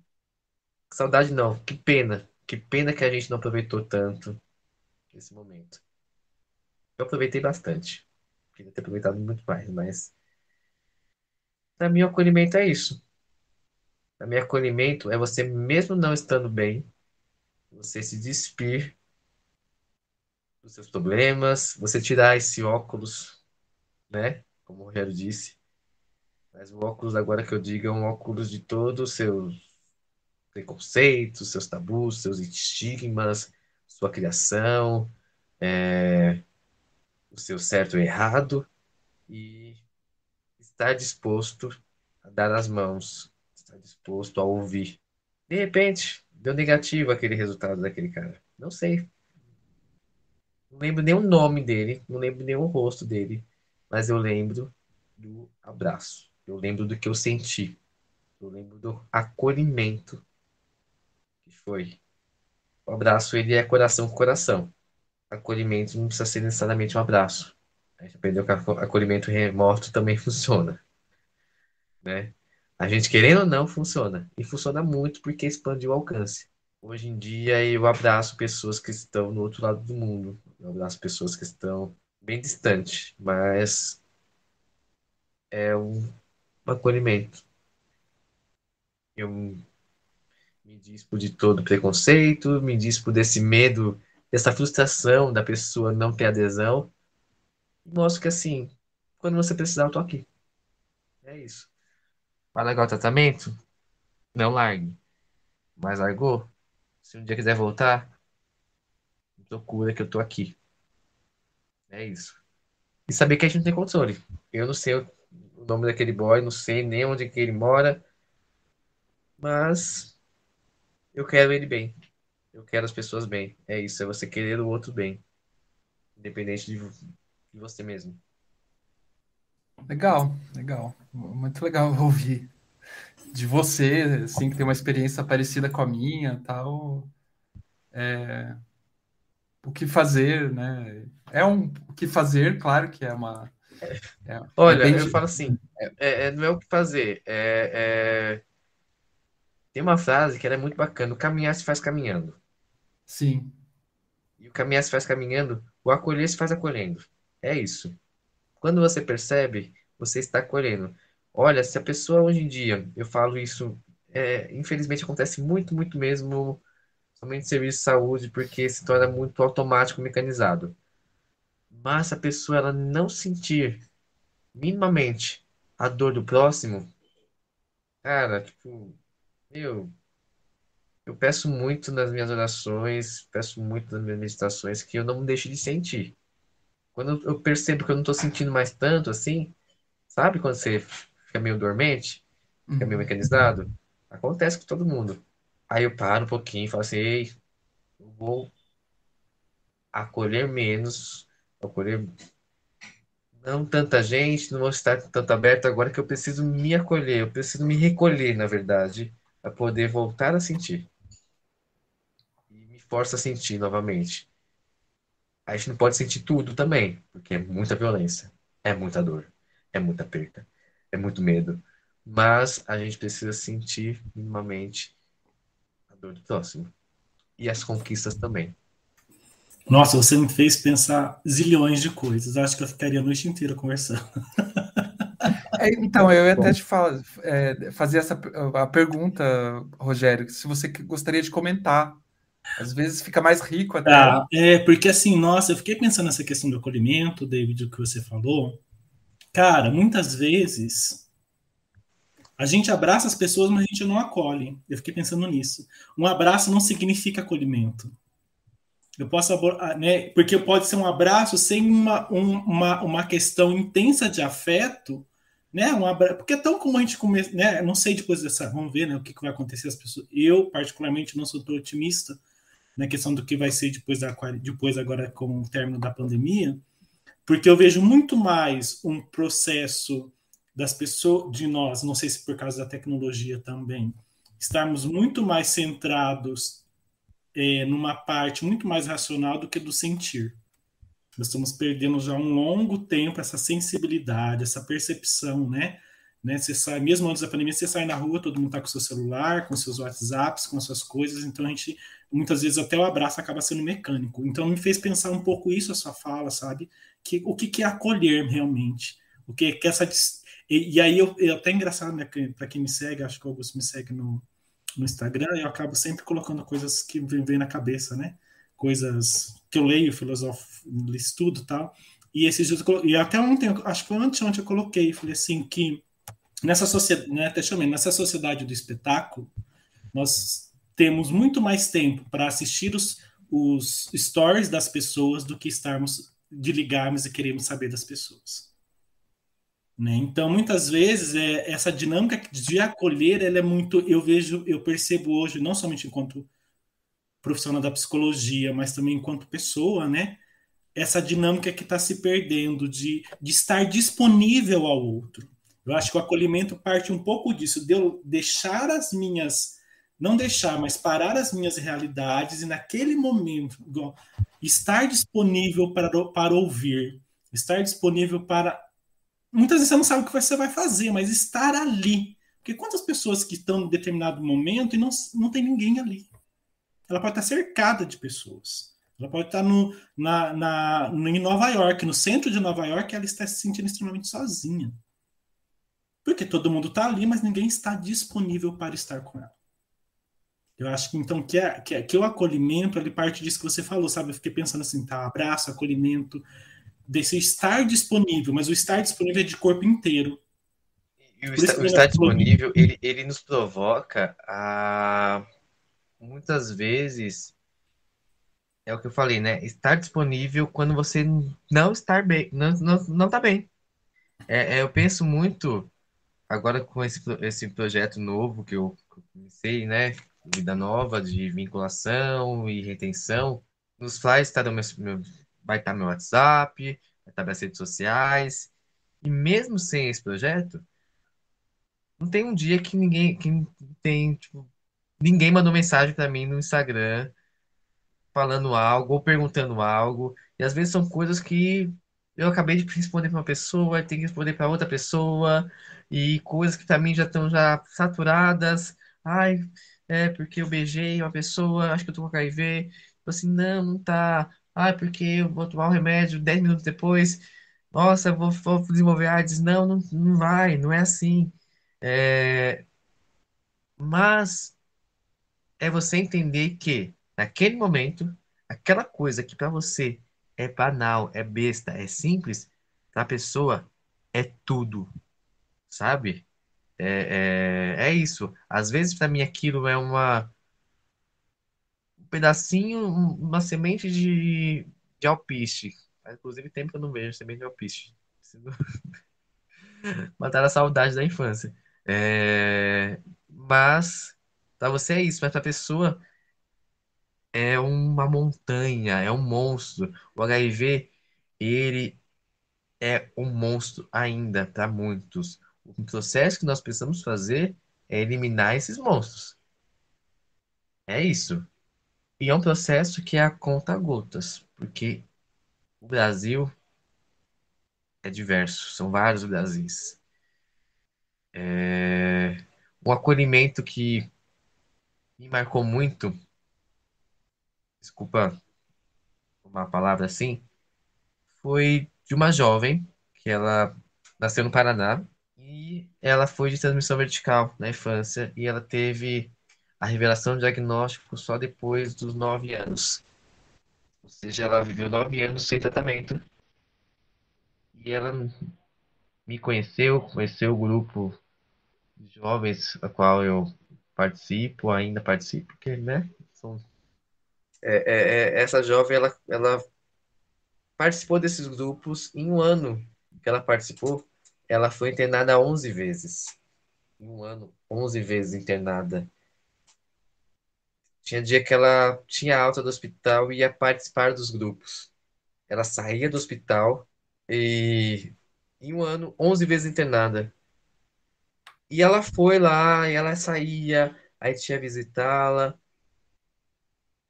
que saudade não, que pena. Que pena que a gente não aproveitou tanto esse momento. Eu aproveitei bastante. Queria ter aproveitado muito mais, mas para mim o acolhimento é isso. Para mim, acolhimento é você, mesmo não estando bem, você se despir dos seus problemas, você tirar esse óculos, né? Como o Rogério disse. Mas o óculos, agora que eu digo, é um óculos de todos os seus preconceitos, seus tabus, seus estigmas, sua criação, o seu certo e errado, e estar disposto a dar as mãos, estar disposto a ouvir. De repente, deu negativo aquele resultado daquele cara. Não sei. Não lembro nem o nome dele, não lembro nem o rosto dele, mas eu lembro do abraço. Eu lembro do que eu senti. Eu lembro do acolhimento que foi. O abraço, ele é coração com coração. Acolhimento não precisa ser necessariamente um abraço. A gente aprendeu que acolhimento remoto também funciona, né? A gente querendo ou não, funciona. E funciona muito porque expandiu o alcance. Hoje em dia, eu abraço pessoas que estão no outro lado do mundo. Eu abraço pessoas que estão bem distantes, mas é um acolhimento. Eu me dispo de todo preconceito, me dispo desse medo, dessa frustração da pessoa não ter adesão. E mostro que, assim, quando você precisar, eu tô aqui. É isso. Vai largar o tratamento? Não largue. Mas largou? Se um dia quiser voltar, me procura que eu tô aqui. É isso. E saber que a gente não tem controle. Eu não sei o nome daquele boy, não sei nem onde que ele mora, mas eu quero ele bem. Eu quero as pessoas bem. É isso, é você querer o outro bem, independente de você mesmo. Legal, legal. Muito legal ouvir de você, assim, que tem uma experiência parecida com a minha, tal. O que fazer, né? É o que fazer, claro que é uma. É Olha, bem. eu falo assim, não é o que fazer. Tem uma frase que ela é muito bacana: o caminhar se faz caminhando. Sim. E o caminhar se faz caminhando, o acolher se faz acolhendo. É isso. Quando você percebe, você está acolhendo. Olha, se a pessoa hoje em dia, eu falo isso, infelizmente acontece muito, muito mesmo, somente em serviço de saúde, porque se torna muito automático, mecanizado. Mas se a pessoa ela não sentir minimamente a dor do próximo, cara, tipo, eu, eu peço muito nas minhas orações, peço muito nas minhas meditações que eu não deixe de sentir. Quando eu percebo que eu não estou sentindo mais tanto assim, sabe quando você fica meio dormente, fica meio Uhum. mecanizado? Acontece com todo mundo. Aí eu paro um pouquinho e falo assim, ei, eu vou acolher menos, acolher não tanta gente, não vou estar tanto aberto agora que eu preciso me acolher, eu preciso me recolher, na verdade, para poder voltar a sentir. E me força a sentir novamente. A gente não pode sentir tudo também, porque é muita violência, é muita dor, é muita perda, é muito medo. Mas a gente precisa sentir minimamente a dor do próximo. E as conquistas também. Nossa, você me fez pensar zilhões de coisas. Acho que eu ficaria a noite inteira conversando. Então, eu ia até Bom, te fazer a pergunta, Rogério, se você gostaria de comentar. Às vezes fica mais rico até. Tá, porque assim, nossa, eu fiquei pensando nessa questão do acolhimento, David, o que você falou. Cara, muitas vezes a gente abraça as pessoas, mas a gente não acolhe. Eu fiquei pensando nisso. Um abraço não significa acolhimento. Eu posso, né, porque pode ser um abraço sem uma questão intensa de afeto, né? Porque é tão comum a gente começar, né? Não sei depois dessa, vamos ver, né, o que vai acontecer as pessoas. Eu particularmente não sou tão otimista na questão do que vai ser depois agora com o término da pandemia, porque eu vejo muito mais um processo das pessoas, de nós, não sei se por causa da tecnologia também, estarmos muito mais centrados numa parte muito mais racional do que do sentir. Nós estamos perdendo já um longo tempo essa sensibilidade, essa percepção, né? Você sai, mesmo antes da pandemia, você sai na rua, todo mundo está com seu celular, com seus WhatsApps, com suas coisas, então a gente, muitas vezes, até o abraço acaba sendo mecânico. Então me fez pensar um pouco isso, a sua fala, sabe? O que é acolher realmente? O que é essa. E aí, até engraçado, né? Para quem me segue, acho que o Augusto me segue no Instagram, eu acabo sempre colocando coisas que vêm na cabeça, né? Coisas que eu leio, filosofo, estudo e tal. E esses dias, e até ontem, acho que foi ontem eu coloquei, falei assim, que nessa sociedade, né, até chamei, nessa sociedade do espetáculo, nós temos muito mais tempo para assistir os stories das pessoas do que estarmos, de ligarmos e queremos saber das pessoas. Né? Então, muitas vezes, essa dinâmica de acolher, ela é muito, eu percebo hoje, não somente enquanto profissional da psicologia, mas também enquanto pessoa, né? Essa dinâmica que está se perdendo de estar disponível ao outro. Eu acho que o acolhimento parte um pouco disso, de eu deixar as minhas, não deixar, mas parar as minhas realidades e naquele momento estar disponível para ouvir, estar disponível para. Muitas vezes você não sabe o que você vai fazer, mas estar ali. Porque quantas pessoas que estão em determinado momento e não tem ninguém ali? Ela pode estar cercada de pessoas. Ela pode estar em Nova York, no centro de Nova York, ela está se sentindo extremamente sozinha. Porque todo mundo está ali, mas ninguém está disponível para estar com ela. Eu acho que então que o acolhimento ele parte disso que você falou, sabe? Eu fiquei pensando assim, tá, abraço, acolhimento, desse estar disponível, mas o estar disponível é de corpo inteiro. e o Por isso que o vem na estar psicologia. disponível, ele nos provoca a, muitas vezes, é o que eu falei, né? Estar disponível quando você não está bem, não tá bem. Eu penso muito, agora com esse projeto novo que eu comecei, né? Vida nova, de vinculação e retenção. Nos flyers vai estar meu WhatsApp, vai estar minhas redes sociais. E mesmo sem esse projeto, não tem um dia que tem, tipo, ninguém mandou mensagem para mim no Instagram falando algo ou perguntando algo. E às vezes são coisas que eu acabei de responder para uma pessoa, tenho que responder para outra pessoa, e coisas que para mim já estão já saturadas. Ai, porque eu beijei uma pessoa, acho que eu tô com HIV. Eu assim, não, não tá. Ai, porque eu vou tomar o remédio 10 minutos depois. Nossa, vou desenvolver AIDS. Não, não, não vai, não é assim. É, mas é você entender que, naquele momento, aquela coisa que para você é banal, é besta, é simples, para a pessoa é tudo, sabe? É isso. Às vezes, para mim, aquilo é um pedacinho, uma semente de alpiste. Inclusive, tempo que eu não vejo semente de alpiste. Preciso matar a saudade da infância. Mas, para você é isso, mas para a pessoa. É uma montanha, é um monstro. O HIV, ele é um monstro ainda para muitos. O processo que nós precisamos fazer é eliminar esses monstros. É isso. E é um processo que é a conta-gotas, porque o Brasil é diverso, são vários Brasis. Um acolhimento que me marcou muito, desculpa uma palavra assim, foi de uma jovem que ela nasceu no Paraná e ela foi de transmissão vertical na infância e ela teve a revelação do diagnóstico só depois dos 9 anos. Ou seja, ela viveu 9 anos sem tratamento e ela me conheceu, conheceu o grupo de jovens a qual eu participo, ainda participo, porque, né? Essa jovem, ela participou desses grupos em um ano que ela participou, ela foi internada 11 vezes. Em um ano, 11 vezes internada. Tinha dia que ela tinha alta do hospital e ia participar dos grupos. Ela saía do hospital e em um ano, 11 vezes internada. E ela foi lá, e ela saía, aí tinha visitá-la.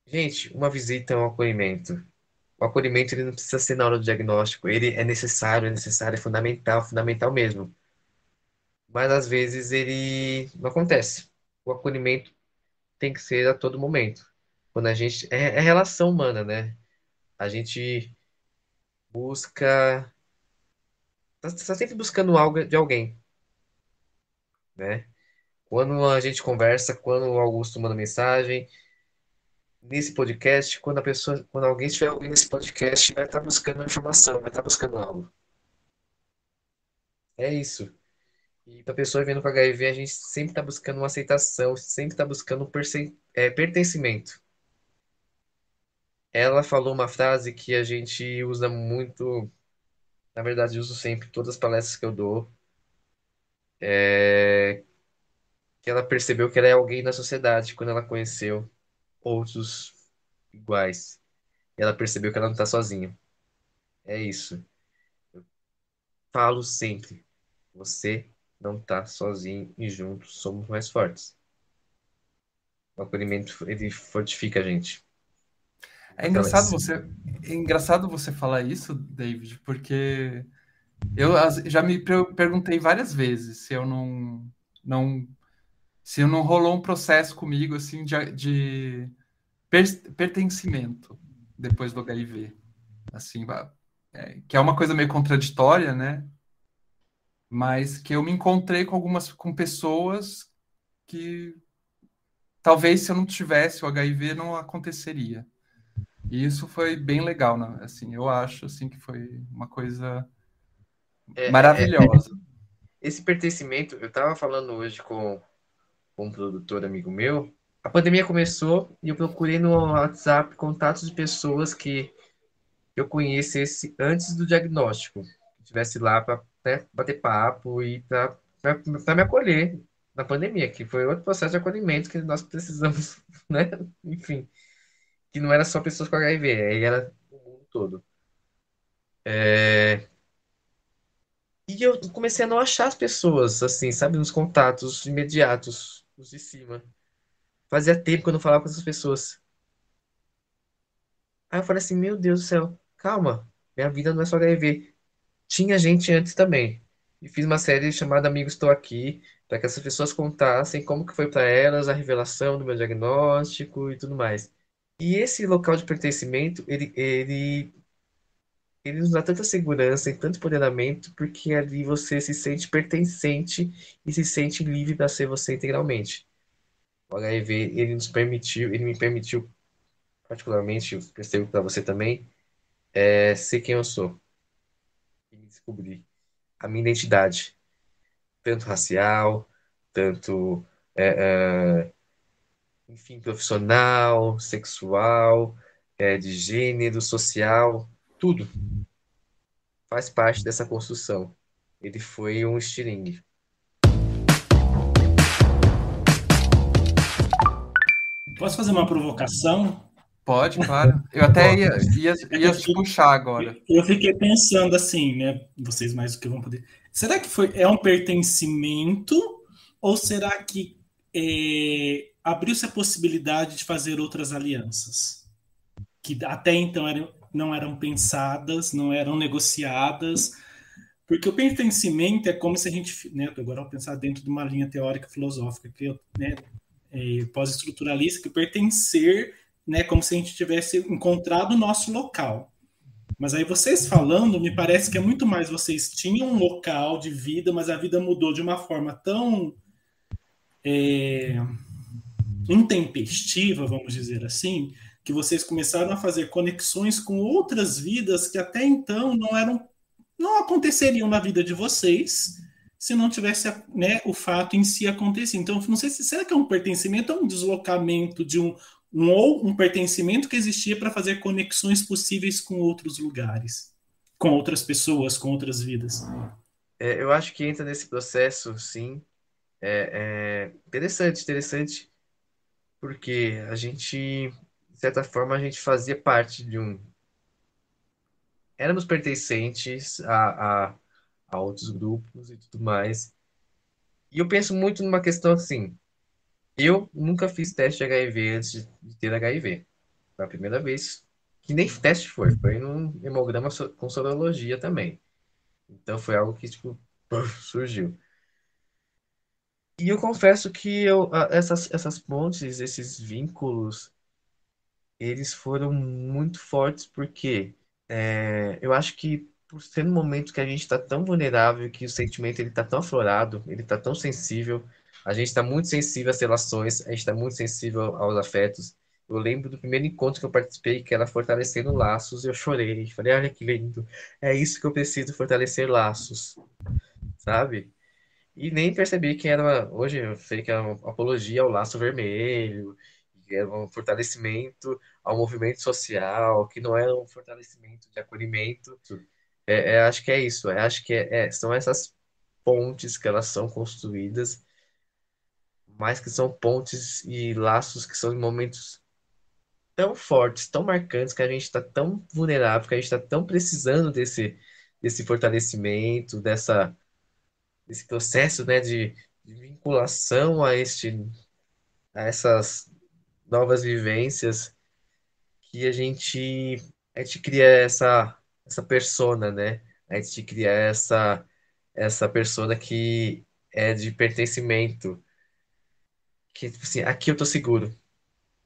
Gente, uma visita é um acolhimento. O acolhimento ele não precisa ser na hora do diagnóstico, ele é necessário, é fundamental, fundamental mesmo. Mas às vezes ele não acontece. O acolhimento tem que ser a todo momento. Quando a gente é relação humana, né? A gente busca, tá sempre buscando algo de alguém, né? Quando a gente conversa, quando o Augusto manda mensagem, nesse podcast, quando alguém estiver ouvindo esse podcast, vai estar buscando informação, vai estar buscando algo. É isso. E para a pessoa vivendo com HIV, a gente sempre está buscando uma aceitação, sempre está buscando um pertencimento. Ela falou uma frase que a gente usa muito, na verdade, eu uso sempre em todas as palestras que eu dou, que ela percebeu que ela é alguém na sociedade quando ela conheceu outros iguais. E ela percebeu que ela não está sozinha. É isso. Falo sempre. Você não está sozinho e juntos somos mais fortes. O acolhimento, ele fortifica a gente. É engraçado você falar isso, David, porque já me perguntei várias vezes não se não rolou um processo comigo assim de pertencimento depois do HIV, assim, que é uma coisa meio contraditória, né? Mas que eu me encontrei com pessoas que talvez se eu não tivesse o HIV não aconteceria. E isso foi bem legal, né? Assim, eu acho assim que foi uma coisa maravilhosa. Esse pertencimento, eu estava falando hoje com um produtor amigo meu. A pandemia começou e eu procurei no WhatsApp contatos de pessoas que eu conhecesse antes do diagnóstico, que estivesse lá para bater papo e para me acolher na pandemia, que foi outro processo de acolhimento que nós precisamos, né? Enfim, que não era só pessoas com HIV, aí era o mundo todo. E eu comecei a não achar as pessoas, assim, sabe, nos contatos imediatos, os de cima. Fazia tempo que eu não falava com essas pessoas. Aí eu falei assim, meu Deus do céu, calma, minha vida não é só HIV. Tinha gente antes também. E fiz uma série chamada Amigo Estou Aqui, para que essas pessoas contassem como que foi para elas a revelação do meu diagnóstico e tudo mais. E esse local de pertencimento, ele nos dá tanta segurança e tanto empoderamento, porque ali você se sente pertencente e se sente livre para ser você integralmente. O HIV, ele me permitiu, particularmente, eu percebo para você também, ser quem eu sou e me descobrir a minha identidade, tanto racial, tanto, enfim, profissional, sexual, de gênero, social, tudo faz parte dessa construção. Ele foi um estilingue. Posso fazer uma provocação? Pode, claro. Eu até ia te puxar agora. Eu fiquei pensando assim, né? Vocês mais do que vão poder. Será que é um pertencimento ou será que abriu-se a possibilidade de fazer outras alianças que até então não eram pensadas, não eram negociadas? Porque o pertencimento é como se a gente, né? Agora eu vou pensar dentro de uma linha teórica filosófica que né, pós-estruturalista, que pertencer, né, como se a gente tivesse encontrado o nosso local. Mas aí vocês falando, me parece que é muito mais vocês tinham um local de vida, mas a vida mudou de uma forma tão intempestiva, vamos dizer assim, que vocês começaram a fazer conexões com outras vidas que até então não aconteceriam na vida de vocês se não tivesse, né, o fato em si acontecer. Então, não sei se será que é um pertencimento ou um deslocamento de um pertencimento que existia para fazer conexões possíveis com outros lugares, com outras pessoas, com outras vidas. Eu acho que entra nesse processo, sim. Interessante, porque a gente, de certa forma, a gente fazia parte de um... Éramos pertencentes a outros grupos e tudo mais. E eu penso muito numa questão assim, eu nunca fiz teste de HIV antes de ter HIV. Foi a primeira vez que nem teste foi num hemograma com sorologia também. Então foi algo que, tipo, surgiu. E eu confesso que essas pontes, esses vínculos, eles foram muito fortes porque eu acho que por ser um momento que a gente está tão vulnerável, que o sentimento ele está tão aflorado, ele está tão sensível, a gente está muito sensível às relações, a gente está muito sensível aos afetos. Eu lembro do primeiro encontro que eu participei, que era Fortalecendo Laços, eu chorei, falei, olha que lindo, é isso que eu preciso, fortalecer laços, sabe? E nem percebi que hoje eu sei que é uma apologia ao laço vermelho, que é um fortalecimento ao movimento social, que não é um fortalecimento de acolhimento. Acho que é isso, acho que são essas pontes que elas são construídas, mas que são pontes e laços que são em momentos tão fortes, tão marcantes, que a gente está tão vulnerável, que a gente está tão precisando desse fortalecimento, desse processo, né, de vinculação a essas novas vivências, que a gente cria essa persona, né? A gente cria essa persona que é de pertencimento, que, tipo assim, aqui eu tô seguro,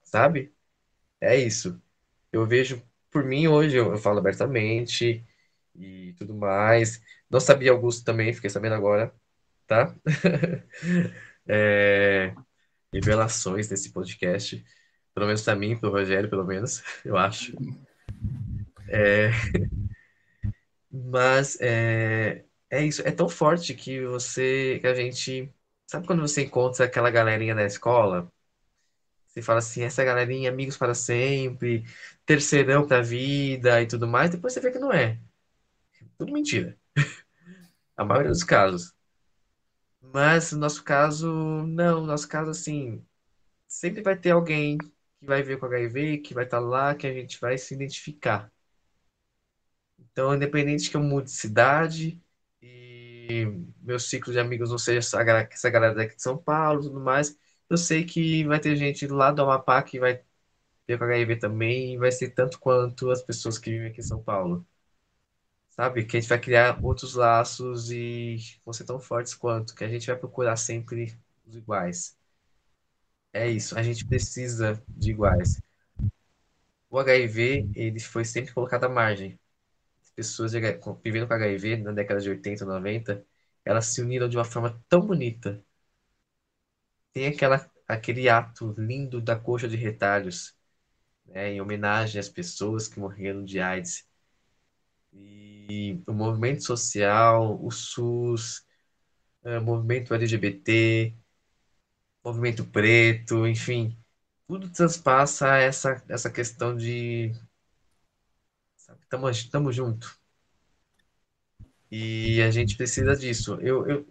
sabe? É isso. Eu vejo por mim hoje, eu falo abertamente e tudo mais. Não sabia Augusto também, fiquei sabendo agora, tá? É, revelações desse podcast, pelo menos pra mim, pro Rogério, pelo menos, eu acho. Mas é isso, é tão forte que a gente. Sabe quando você encontra aquela galerinha na escola? Você fala assim, essa galerinha, amigos para sempre, terceirão pra vida e tudo mais, depois você vê que não é. Tudo mentira. A maioria dos casos. Mas no nosso caso, não. No nosso caso, assim, sempre vai ter alguém que vai ver com HIV, que vai estar lá, que a gente vai se identificar. Então, independente que eu mude de cidade e meu ciclo de amigos não seja essa galera daqui de São Paulo e tudo mais, eu sei que vai ter gente lá do Amapá que vai ter com HIV também e vai ser tanto quanto as pessoas que vivem aqui em São Paulo. Sabe? Que a gente vai criar outros laços e vão ser tão fortes quanto, que a gente vai procurar sempre os iguais. É isso, a gente precisa de iguais. O HIV, ele foi sempre colocado à margem. As pessoas vivendo com HIV na década de 80, 90, elas se uniram de uma forma tão bonita. Tem aquele ato lindo da coxa de retalhos, né, em homenagem às pessoas que morreram de AIDS. E o movimento social, o SUS, o movimento LGBT, movimento preto, enfim, tudo transpassa essa questão de, sabe, tamo junto. E a gente precisa disso. Eu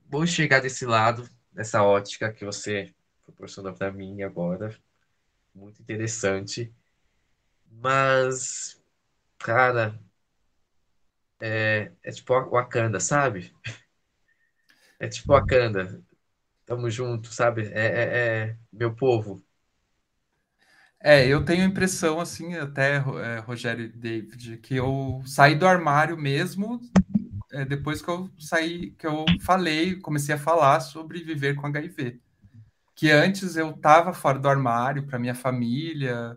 vou chegar desse lado, dessa ótica que você proporcionou para mim agora. Muito interessante. Mas, cara, é tipo Wakanda, sabe? É tipo Wakanda. Tamo junto, sabe? É meu povo. Eu tenho a impressão, assim, até, Rogério e David, que eu saí do armário mesmo depois que eu saí, que eu falei, comecei a falar sobre viver com HIV. Que antes eu estava fora do armário para minha família,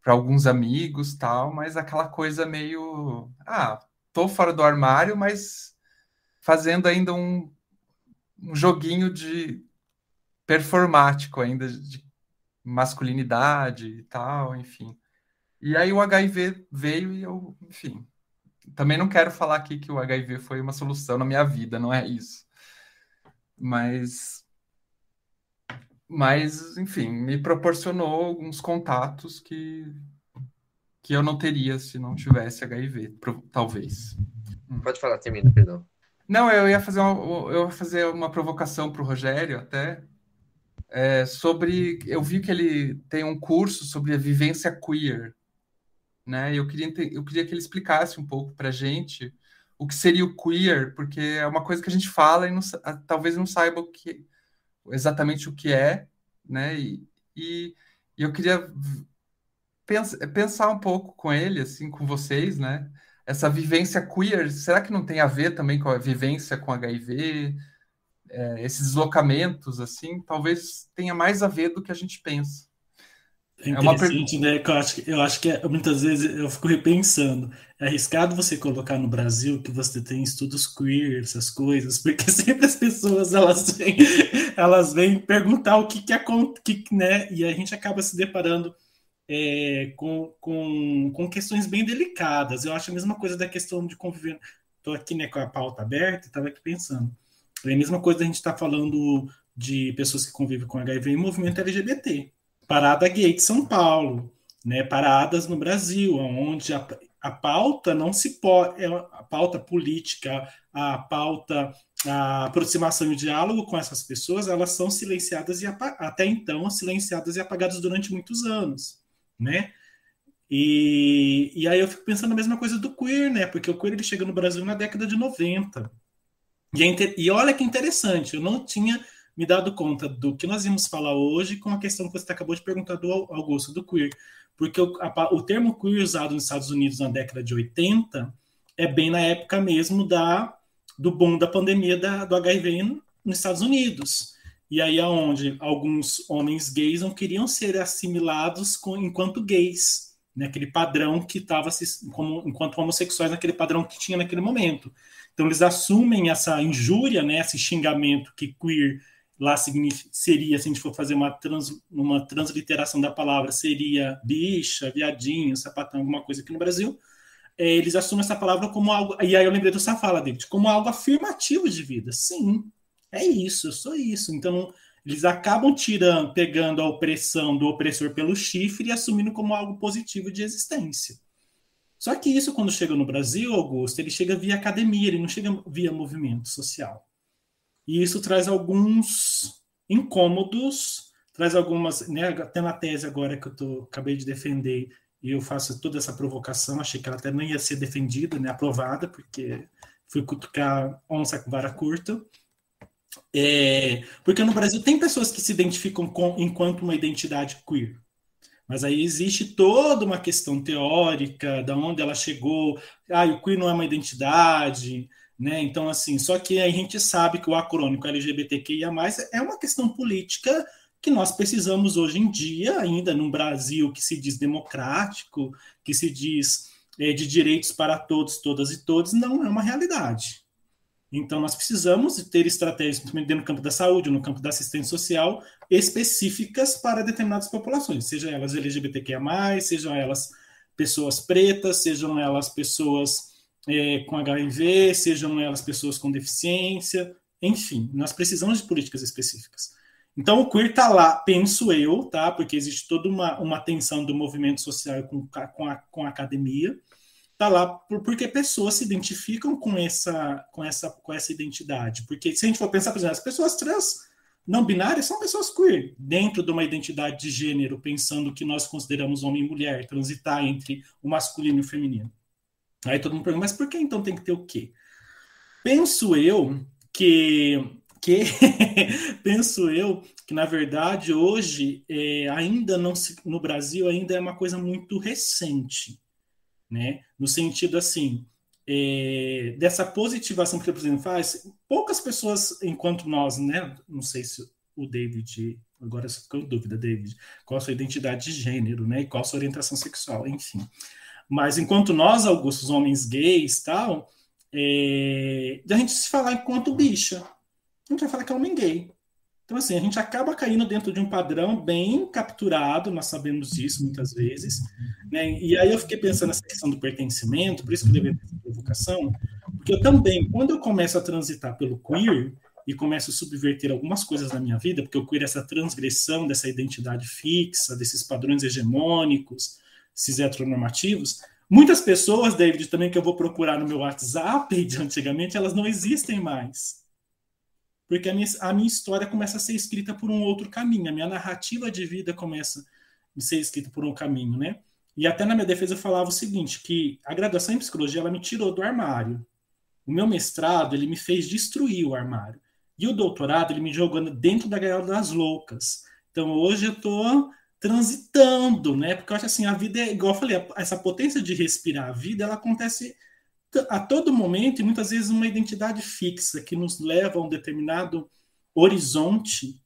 para alguns amigos, tal, mas aquela coisa meio, tô fora do armário, mas fazendo ainda um joguinho de performático ainda de masculinidade e tal, enfim. E aí o HIV veio e eu, enfim, também não quero falar aqui que o HIV foi uma solução na minha vida, não é isso. Mas enfim, me proporcionou alguns contatos que eu não teria se não tivesse HIV, talvez. Pode falar, termina, perdão. Não, eu ia fazer uma provocação para o Rogério até, sobre, eu vi que ele tem um curso sobre a vivência queer, né? Eu queria que ele explicasse um pouco para a gente o que seria o queer, porque é uma coisa que a gente fala e talvez não saiba exatamente o que é, né? E eu queria pensar um pouco com ele, assim, com vocês, né? Essa vivência queer, será que não tem a ver também com a vivência com HIV? Esses deslocamentos, assim, talvez tenha mais a ver do que a gente pensa. É interessante, né? Que eu acho que muitas vezes eu fico repensando. É arriscado você colocar no Brasil que você tem estudos queer, essas coisas, porque sempre as pessoas elas vêm perguntar o que acontece, né? E a gente acaba se deparando com questões bem delicadas. Eu acho a mesma coisa da questão de conviver. Estou aqui, né, com a pauta aberta e estava aqui pensando. É a mesma coisa da gente estar falando de pessoas que convivem com HIV e movimento LGBT. Parada gay de São Paulo, né? Paradas no Brasil, onde a pauta não se pode, a pauta política, a aproximação e o diálogo com essas pessoas, elas são silenciadas até então silenciadas e apagadas durante muitos anos, né? E aí eu fico pensando a mesma coisa do queer, né? Porque o queer ele chega no Brasil na década de 90. E olha que interessante, eu não tinha me dado conta do que nós íamos falar hoje com a questão que você acabou de perguntar do Augusto, do queer. Porque o termo queer usado nos Estados Unidos na década de 80 é bem na época mesmo do boom da pandemia do HIV nos Estados Unidos. E aí aonde alguns homens gays não queriam ser assimilados enquanto gays, né? Aquele padrão que estava enquanto homossexuais, naquele padrão que tinha naquele momento. Então eles assumem essa injúria, né? Esse xingamento que queer lá seria, se a gente for fazer uma transliteração da palavra, seria bicha, viadinho, sapatão, alguma coisa aqui no Brasil. Eles assumem essa palavra como algo... E aí eu lembrei da sua fala, David, como algo afirmativo de vida. Sim, é isso, eu sou isso. Então, eles acabam pegando a opressão do opressor pelo chifre e assumindo como algo positivo de existência. Só que isso, quando chega no Brasil, Augusto, ele chega via academia, ele não chega via movimento social. E isso traz alguns incômodos, traz algumas, né, até na tese agora que acabei de defender, e eu faço toda essa provocação, achei que ela até não ia ser defendida, né, aprovada, porque fui cutucar onça com vara curta. Porque no Brasil tem pessoas que se identificam enquanto uma identidade queer, mas aí existe toda uma questão teórica, da onde ela chegou, o queer não é uma identidade, né? Então, assim, só que a gente sabe que o acrônico LGBTQIA+, é uma questão política que nós precisamos hoje em dia, ainda num Brasil que se diz democrático, que se diz de direitos para todos, todas e todos, não é uma realidade. Então, nós precisamos ter estratégias, principalmente dentro do campo da saúde, no campo da assistência social, específicas para determinadas populações, sejam elas LGBTQIA+, sejam elas pessoas pretas, sejam elas pessoas com HIV, sejam elas pessoas com deficiência, enfim, nós precisamos de políticas específicas. Então, o queer está lá, penso eu, tá? Porque existe toda uma tensão do movimento social com a academia, está lá porque pessoas se identificam com essa identidade. Porque se a gente for pensar, por exemplo, as pessoas trans não binárias são pessoas queer, dentro de uma identidade de gênero, pensando que nós consideramos homem e mulher, transitar entre o masculino e o feminino. Aí todo mundo pergunta, mas por que então tem que ter o quê? Penso eu que penso eu que, na verdade, hoje, ainda não se, no Brasil, ainda é uma coisa muito recente, né? No sentido, assim, dessa positivação que o presidente faz, poucas pessoas, enquanto nós, né? Não sei se o David, agora só ficou em dúvida, David, qual a sua identidade de gênero, né? E qual a sua orientação sexual, enfim. Mas enquanto nós, Augusto, os homens gays, tal, a gente se falar enquanto bicha, a gente vai falar que é homem gay. Então, assim, a gente acaba caindo dentro de um padrão bem capturado, nós sabemos disso muitas vezes, né? E aí eu fiquei pensando nessa questão do pertencimento, por isso que eu levei essa provocação, porque eu também, quando eu começo a transitar pelo queer e começo a subverter algumas coisas na minha vida, porque o queer é essa transgressão dessa identidade fixa, desses padrões hegemônicos, cis heteronormativos, muitas pessoas, David, também que eu vou procurar no meu WhatsApp de antigamente, elas não existem mais. Porque a minha história começa a ser escrita por um outro caminho, a minha narrativa de vida começa a ser escrita por um caminho, né? E até na minha defesa eu falava o seguinte, que a graduação em psicologia, ela me tirou do armário. O meu mestrado, ele me fez destruir o armário. E o doutorado, ele me jogou dentro da gaiola das loucas. Então, hoje eu estou transitando, né? Porque eu acho assim, a vida é, igual eu falei, essa potência de respirar a vida, ela acontece a todo momento, e muitas vezes uma identidade fixa que nos leva a um determinado horizonte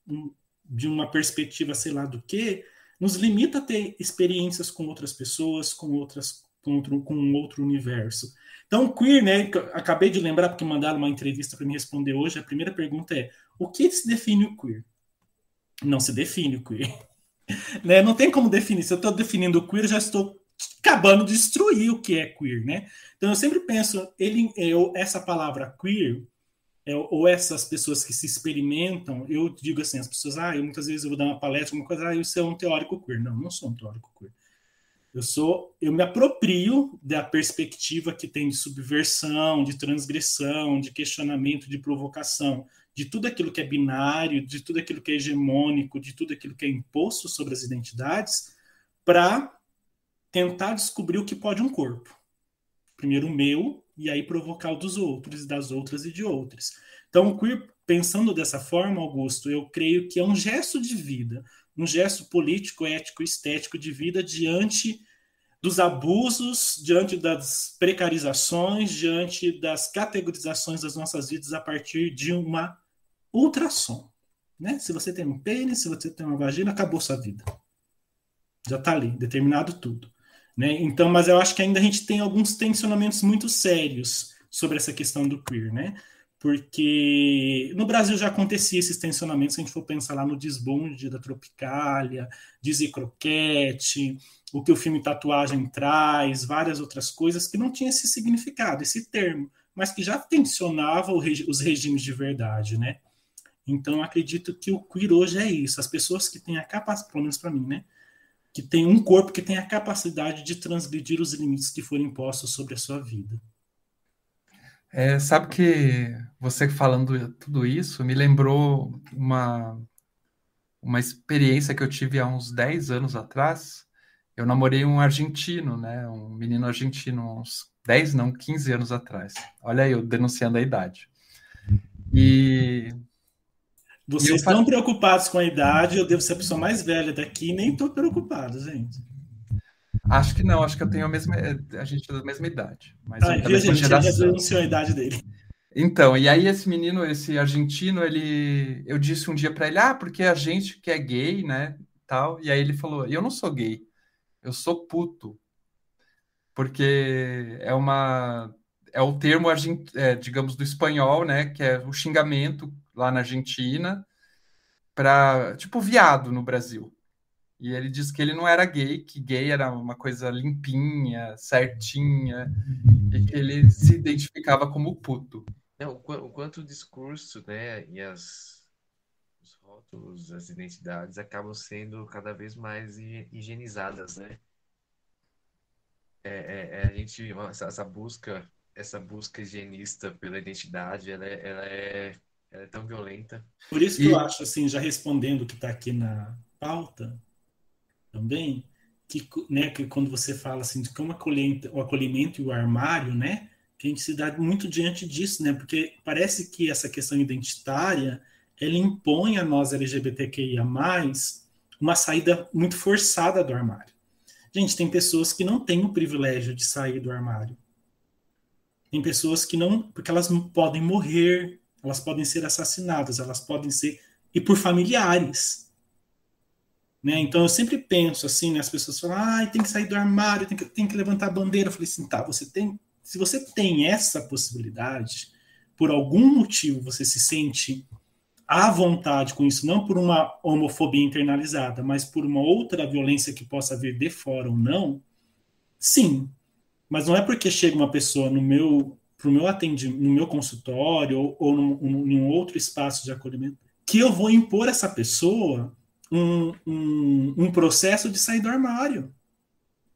de uma perspectiva, sei lá do que, nos limita a ter experiências com outras pessoas, com um outro universo. Então, queer, né, acabei de lembrar, porque mandaram uma entrevista para me responder hoje, a primeira pergunta é, o que se define o queer? Não se define o queer. Né? Não tem como definir. Se eu estou definindo o queer, eu já estou acabando de destruir o que é queer, né? Então eu sempre penso, essa palavra queer, ou essas pessoas que se experimentam, eu digo assim, as pessoas, muitas vezes eu vou dar uma palestra, uma coisa, eu sou um teórico queer. Não, não sou um teórico queer. Eu me aproprio da perspectiva que tem de subversão, de transgressão, de questionamento, de provocação, de tudo aquilo que é binário, de tudo aquilo que é hegemônico, de tudo aquilo que é imposto sobre as identidades, para tentar descobrir o que pode um corpo. Primeiro o meu, e aí provocar o dos outros, das outras e de outras. Então, o queer, pensando dessa forma, Augusto, eu creio que é um gesto de vida, um gesto político, ético, estético de vida diante dos abusos, diante das precarizações, diante das categorizações das nossas vidas a partir de uma ultrassom. Né? Se você tem um pênis, se você tem uma vagina, acabou sua vida. Já está ali, determinado tudo. Né? Então, mas eu acho que ainda a gente tem alguns tensionamentos muito sérios sobre essa questão do queer, né? Porque no Brasil já acontecia esses tensionamentos, se a gente for pensar lá no Desbunde da Tropicália, Dizzy Croquete, o que o filme Tatuagem traz, várias outras coisas que não tinham esse significado, esse termo, mas que já tensionava os regimes de verdade, né? Então, eu acredito que o queer hoje é isso, as pessoas que têm a capacidade, pelo menos para mim, né? Que tem um corpo que tem a capacidade de transgredir os limites que foram impostos sobre a sua vida. Sabe que você falando tudo isso me lembrou uma experiência que eu tive há uns 10 anos atrás. Eu namorei um argentino, né? Um menino argentino, uns 10, não, 15 anos atrás. Olha aí, eu denunciando a idade. Vocês estão preocupados com a idade, eu devo ser a pessoa mais velha daqui, nem estou preocupado, gente. Acho que não, acho que eu tenho a gente é da mesma idade. Mas viu, gente? Ele já denunciou a idade dele. Então, e aí esse menino, esse argentino, eu disse um dia para ele, porque a gente que é gay, né, tal, e aí ele falou, eu não sou gay, eu sou puto, porque é o termo, digamos, do espanhol, né, que é o xingamento lá na Argentina, para, tipo, viado no Brasil. E ele disse que ele não era gay, que gay era uma coisa limpinha, certinha, e que ele se identificava como puto. O quanto o discurso, né, e os rótulos, as identidades acabam sendo cada vez mais higienizadas, né? A gente, essa busca higienista pela identidade, ela é Ela é tão violenta. Por isso que eu acho, assim, já respondendo o que está aqui na pauta também, que, né, que quando você fala assim de como o acolhimento e o armário, né, que a gente se dá muito diante disso, né, porque parece que essa questão identitária, ela impõe a nós LGBTQIA+, uma saída muito forçada do armário. Gente, tem pessoas que não têm o privilégio de sair do armário. Tem pessoas que não, porque elas podem morrer, elas podem ser assassinadas, elas podem ser, e por familiares. Né? Então eu sempre penso assim, né, as pessoas falam, tem que sair do armário, tem que levantar a bandeira. Eu falei assim, tá, se você tem essa possibilidade, por algum motivo você se sente à vontade com isso, não por uma homofobia internalizada, mas por uma outra violência que possa vir de fora ou não, sim. Mas não é porque chega uma pessoa pro meu atendimento, no meu consultório ou num outro espaço de acolhimento, que eu vou impor a essa pessoa um processo de sair do armário.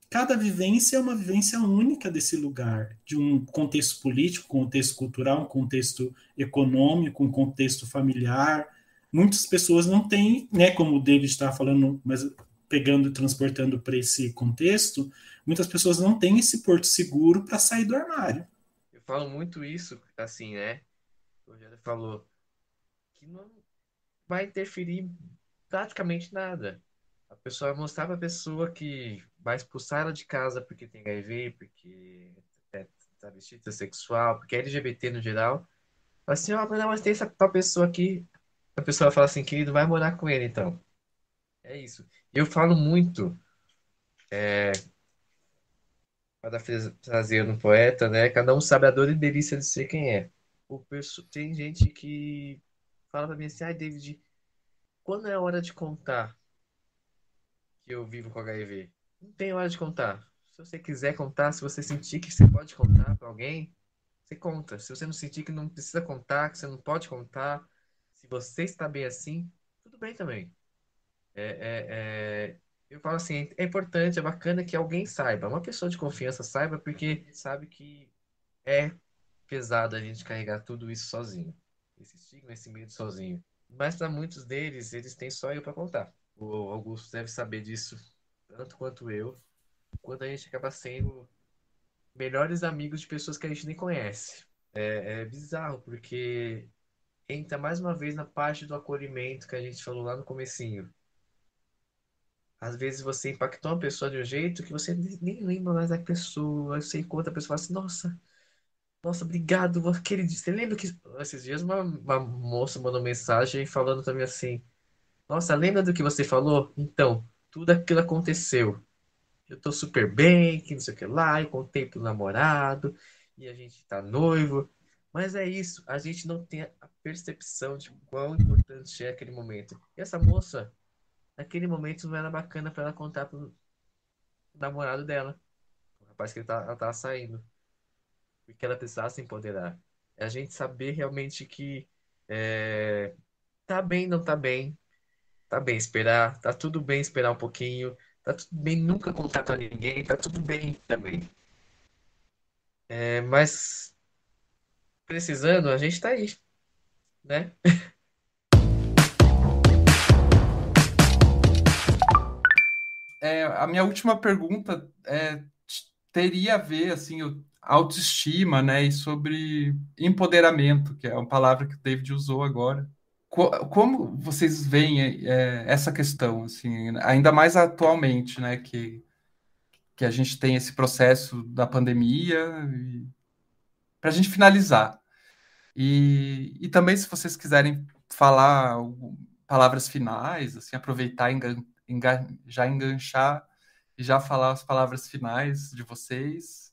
Cada vivência é uma vivência única desse lugar, de um contexto político, contexto cultural, um contexto econômico, um contexto familiar. Muitas pessoas não têm, né, como o David estava falando, mas pegando e transportando para esse contexto, muitas pessoas não têm esse porto seguro para sair do armário. Eu falo muito isso, assim, né? O Rogério falou que não vai interferir praticamente nada. A pessoa vai mostrar para a pessoa que vai expulsar ela de casa porque tem HIV, porque é travesti, sexual, porque é LGBT no geral. Fala assim, mas tem essa tal pessoa aqui. A pessoa fala assim, querido, vai morar com ele então. É isso. Eu falo muito, parafraseando um poeta, né? Cada um sabe a dor e delícia de ser quem é. Tem gente que fala pra mim assim, David, quando é a hora de contar que eu vivo com HIV? Não tem hora de contar. Se você quiser contar, se você sentir que você pode contar pra alguém, você conta. Se você não sentir que não precisa contar, que você não pode contar, se você está bem assim, tudo bem também. Eu falo assim, é importante, é bacana que alguém saiba, uma pessoa de confiança saiba, porque sabe que é pesado a gente carregar tudo isso sozinho. Esse estigma, esse medo sozinho. Mas para muitos deles, eles têm só eu para contar. O Augusto deve saber disso tanto quanto eu, quanto a gente acaba sendo melhores amigos de pessoas que a gente nem conhece. É bizarro, porque entra mais uma vez na parte do acolhimento que a gente falou lá no comecinho. Às vezes você impactou uma pessoa de um jeito que você nem lembra mais da pessoa. Você encontra a pessoa e fala assim, nossa, obrigado. Aquele dia. Você lembra que esses dias uma moça mandou mensagem falando também assim, nossa, lembra do que você falou? Então, tudo aquilo aconteceu. Eu tô super bem, que não sei o que lá, eu contei pro namorado, e a gente tá noivo. Mas é isso, a gente não tem a percepção de quão importante é aquele momento. E essa moça, naquele momento não era bacana para ela contar pro namorado dela, o rapaz que ela tava saindo, porque ela precisava se empoderar. É a gente saber realmente que tá bem, não tá bem esperar, tá tudo bem esperar um pouquinho, tá tudo bem nunca contar pra ninguém, tá tudo bem também. Mas precisando, a gente tá aí, né? A minha última pergunta teria a ver, assim, autoestima, né, e sobre empoderamento, que é uma palavra que o David usou agora. Como vocês veem essa questão, assim, ainda mais atualmente, né, que a gente tem esse processo da pandemia, para a gente finalizar. E também, se vocês quiserem falar palavras finais, assim, aproveitar e já enganchar e já falar as palavras finais de vocês,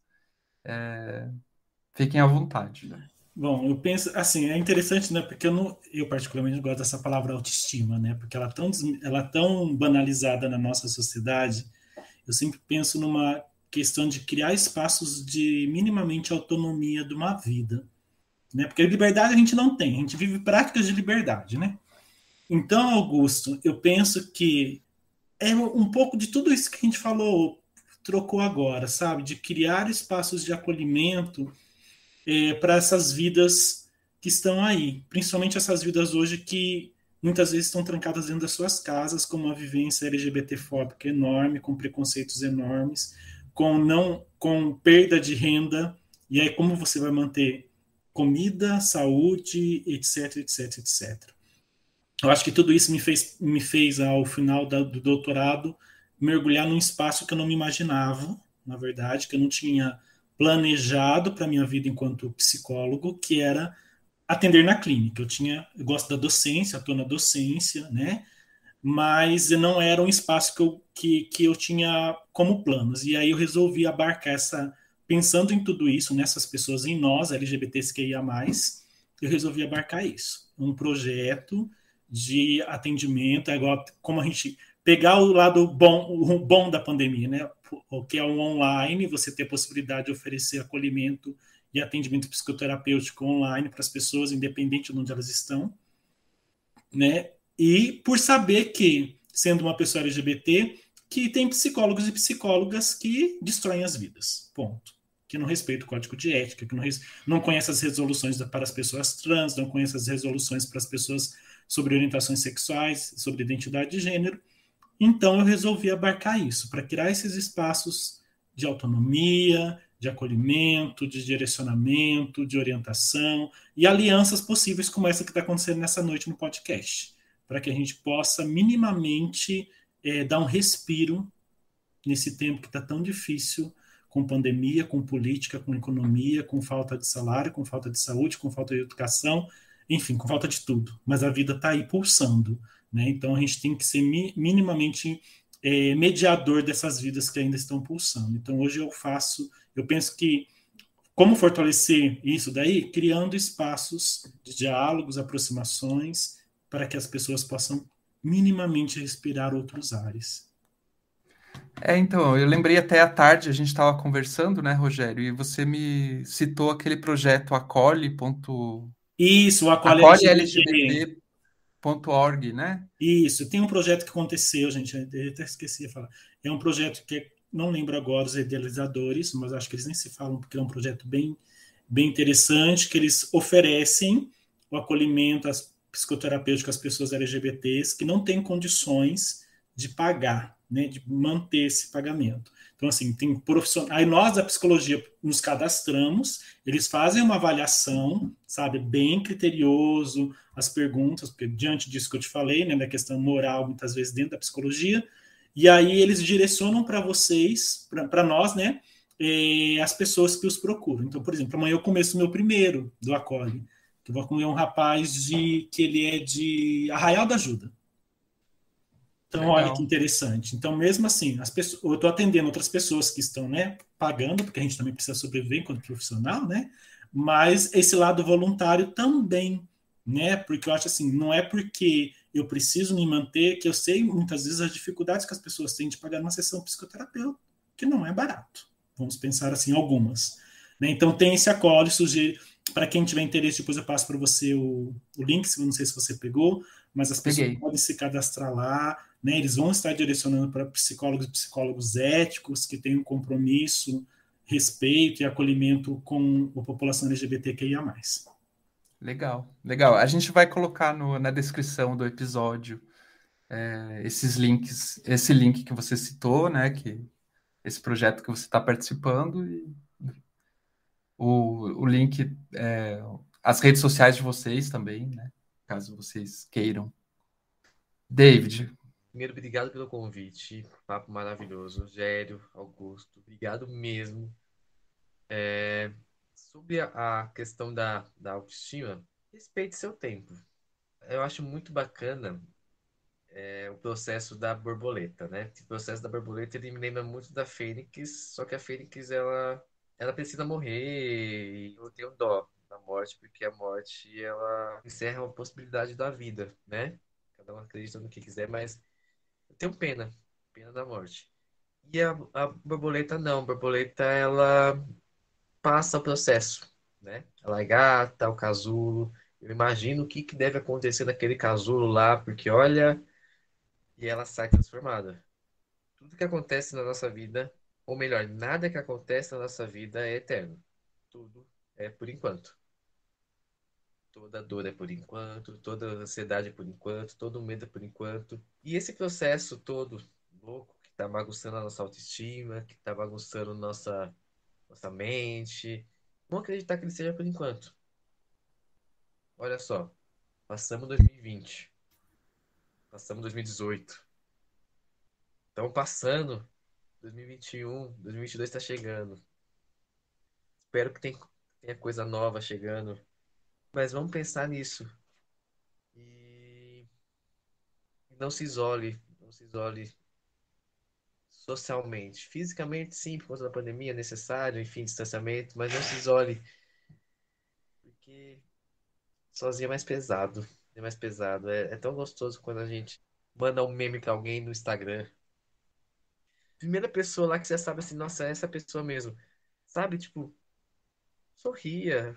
fiquem à vontade. Né? Bom, eu penso, assim, é interessante, né, porque eu particularmente gosto dessa palavra autoestima, né, porque ela é tão banalizada na nossa sociedade. Eu sempre penso numa questão de criar espaços de minimamente autonomia de uma vida, né, porque liberdade a gente não tem, a gente vive práticas de liberdade, né. Então, Augusto, eu penso que é um pouco de tudo isso que a gente falou, trocou agora, sabe, de criar espaços de acolhimento para essas vidas que estão aí, principalmente essas vidas hoje que muitas vezes estão trancadas dentro das suas casas, com uma vivência LGBTfóbica enorme, com preconceitos enormes, com perda de renda, e aí como você vai manter comida, saúde, etc, etc, etc. Eu acho que tudo isso me fez ao final do doutorado, mergulhar num espaço que eu não me imaginava, na verdade, que eu não tinha planejado para minha vida enquanto psicólogo, que era atender na clínica. Eu gosto da docência, estou na docência, né? Mas não era um espaço que eu tinha como planos. E aí eu resolvi abarcar pensando em tudo isso, nessas pessoas, em nós, LGBTQIA+, eu resolvi abarcar isso. Um projeto de atendimento, é igual como a gente pegar o bom da pandemia, né? O que é o online, você ter a possibilidade de oferecer acolhimento e atendimento psicoterapêutico online para as pessoas, independente de onde elas estão, né? E por saber que, sendo uma pessoa LGBT, que tem psicólogos e psicólogas que destroem as vidas, ponto. Que não respeitam o código de ética, que não conhece as resoluções para as pessoas trans, não conhece as resoluções para as pessoas sobre orientações sexuais, sobre identidade de gênero. Então eu resolvi abarcar isso, para criar esses espaços de autonomia, de acolhimento, de direcionamento, de orientação e alianças possíveis como essa que está acontecendo nessa noite no podcast, para que a gente possa minimamente dar um respiro nesse tempo que está tão difícil, com pandemia, com política, com economia, com falta de salário, com falta de saúde, com falta de educação, enfim, com falta de tudo. Mas a vida está aí pulsando, né? Então a gente tem que ser minimamente mediador dessas vidas que ainda estão pulsando. Então hoje eu penso que como fortalecer isso daí? Criando espaços de diálogos, aproximações, para que as pessoas possam minimamente respirar outros ares. Então, eu lembrei até à tarde, a gente estava conversando, né, Rogério, e você me citou aquele projeto Isso, o Acolhe LGBT. acolhelgbt.org, né? Isso, tem um projeto que aconteceu, gente, eu até esqueci de falar. É um projeto que não lembro agora os idealizadores, mas acho que eles nem se falam, porque é um projeto bem, bem interessante, que eles oferecem o acolhimento psicoterapêutico às pessoas LGBTs que não têm condições de pagar, né, de manter esse pagamento. Então, assim, tem profissionais. Aí nós da psicologia nos cadastramos, eles fazem uma avaliação, sabe, bem criterioso, as perguntas, porque diante disso que eu te falei, né, da questão moral, muitas vezes dentro da psicologia, e aí eles direcionam para vocês, para nós, né, as pessoas que os procuram. Então, por exemplo, amanhã eu começo o meu primeiro do Acolhe, que eu vou comer um rapaz que ele é de Arraial da Ajuda. Então, Legal. olha que interessante. Então, mesmo assim, eu estou atendendo outras pessoas que estão, né, pagando, porque a gente também precisa sobreviver enquanto profissional, né? Mas esse lado voluntário também, né? Porque eu acho assim, não é porque eu preciso me manter que eu sei muitas vezes as dificuldades que as pessoas têm de pagar uma sessão psicoterapeuta, que não é barato. Vamos pensar assim, algumas. Né? Então, tem esse acolhe, sugere. Para quem tiver interesse, depois eu passo para você o link, não sei se você pegou, mas as pessoas podem se cadastrar lá, né? Eles vão estar direcionando para psicólogos e psicólogos éticos que têm um compromisso, respeito e acolhimento com a população LGBTQIA+. Legal, legal. A gente vai colocar na descrição do episódio esses links, esse link que você citou, né? Esse projeto que você está participando e o link, as redes sociais de vocês também, né? Caso vocês queiram. David. Primeiro, obrigado pelo convite. Papo maravilhoso. Rogério, Augusto, obrigado mesmo. Sobre a questão da autoestima, respeite seu tempo. Eu acho muito bacana o processo da borboleta, né? O processo da borboleta, ele me lembra muito da Fênix, só que a Fênix, ela precisa morrer e eu tenho dó da morte, porque a morte, ela encerra a possibilidade da vida, né? Cada um acredita no que quiser, mas eu tenho pena da morte. E a borboleta não, a borboleta, ela passa o processo, né? Ela gata, o casulo. Eu imagino o que deve acontecer naquele casulo lá, porque olha, e ela sai transformada. Tudo que acontece na nossa vida, ou melhor, nada que acontece na nossa vida é eterno. Tudo é por enquanto. toda dor é por enquanto, toda ansiedade é por enquanto, todo medo é por enquanto. E esse processo todo louco que tá bagunçando a nossa autoestima, que tá bagunçando nossa mente, vamos acreditar que ele seja por enquanto. Olha só, passamos 2020, passamos 2018, estamos passando 2021, 2022 está chegando. Espero que tenha coisa nova chegando, mas vamos pensar nisso. E não se isole, não se isole socialmente. Fisicamente, sim, por conta da pandemia, é necessário, enfim, distanciamento, mas não se isole, porque sozinho é mais pesado. É mais pesado. É tão gostoso quando a gente manda um meme pra alguém no Instagram. Primeira pessoa lá que você sabe assim, nossa, é essa pessoa mesmo. Sabe, tipo, sorria,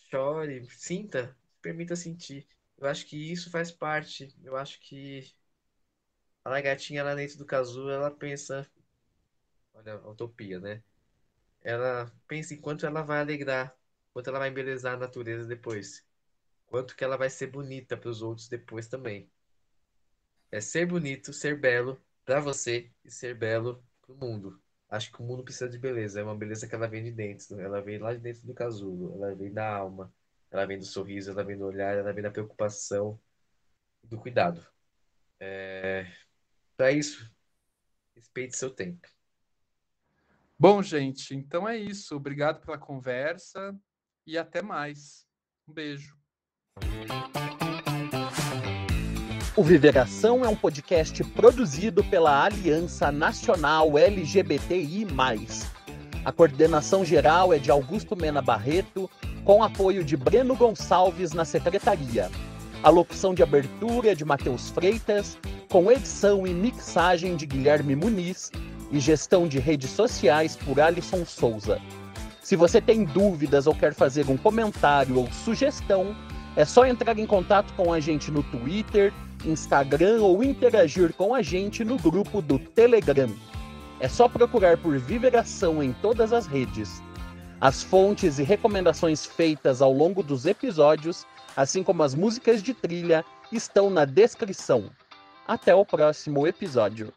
chore, sinta, permita sentir. Eu acho que isso faz parte. Eu acho que a lagartinha lá dentro do casulo, ela pensa, olha, a utopia, né? Ela pensa em quanto ela vai alegrar, quanto ela vai embelezar a natureza depois, quanto que ela vai ser bonita para os outros depois também. É ser bonito, ser belo para você e ser belo para o mundo. Acho que o mundo precisa de beleza, é uma beleza que ela vem de dentro, ela vem lá de dentro do casulo, ela vem da alma, ela vem do sorriso, ela vem do olhar, ela vem da preocupação e do cuidado. Para isso, respeite seu tempo. Bom, gente, então é isso. Obrigado pela conversa e até mais. Um beijo. O Viveração é um podcast produzido pela Aliança Nacional LGBTI+. A coordenação geral é de Augusto Mena Barreto, com apoio de Breno Gonçalves na secretaria. A locução de abertura é de Matheus Freitas, com edição e mixagem de Guilherme Muniz e gestão de redes sociais por Alisson Souza. Se você tem dúvidas ou quer fazer um comentário ou sugestão, é só entrar em contato com a gente no Twitter, Instagram ou interagir com a gente no grupo do Telegram. É só procurar por Viveração em todas as redes. As fontes e recomendações feitas ao longo dos episódios, assim como as músicas de trilha, estão na descrição. Até o próximo episódio.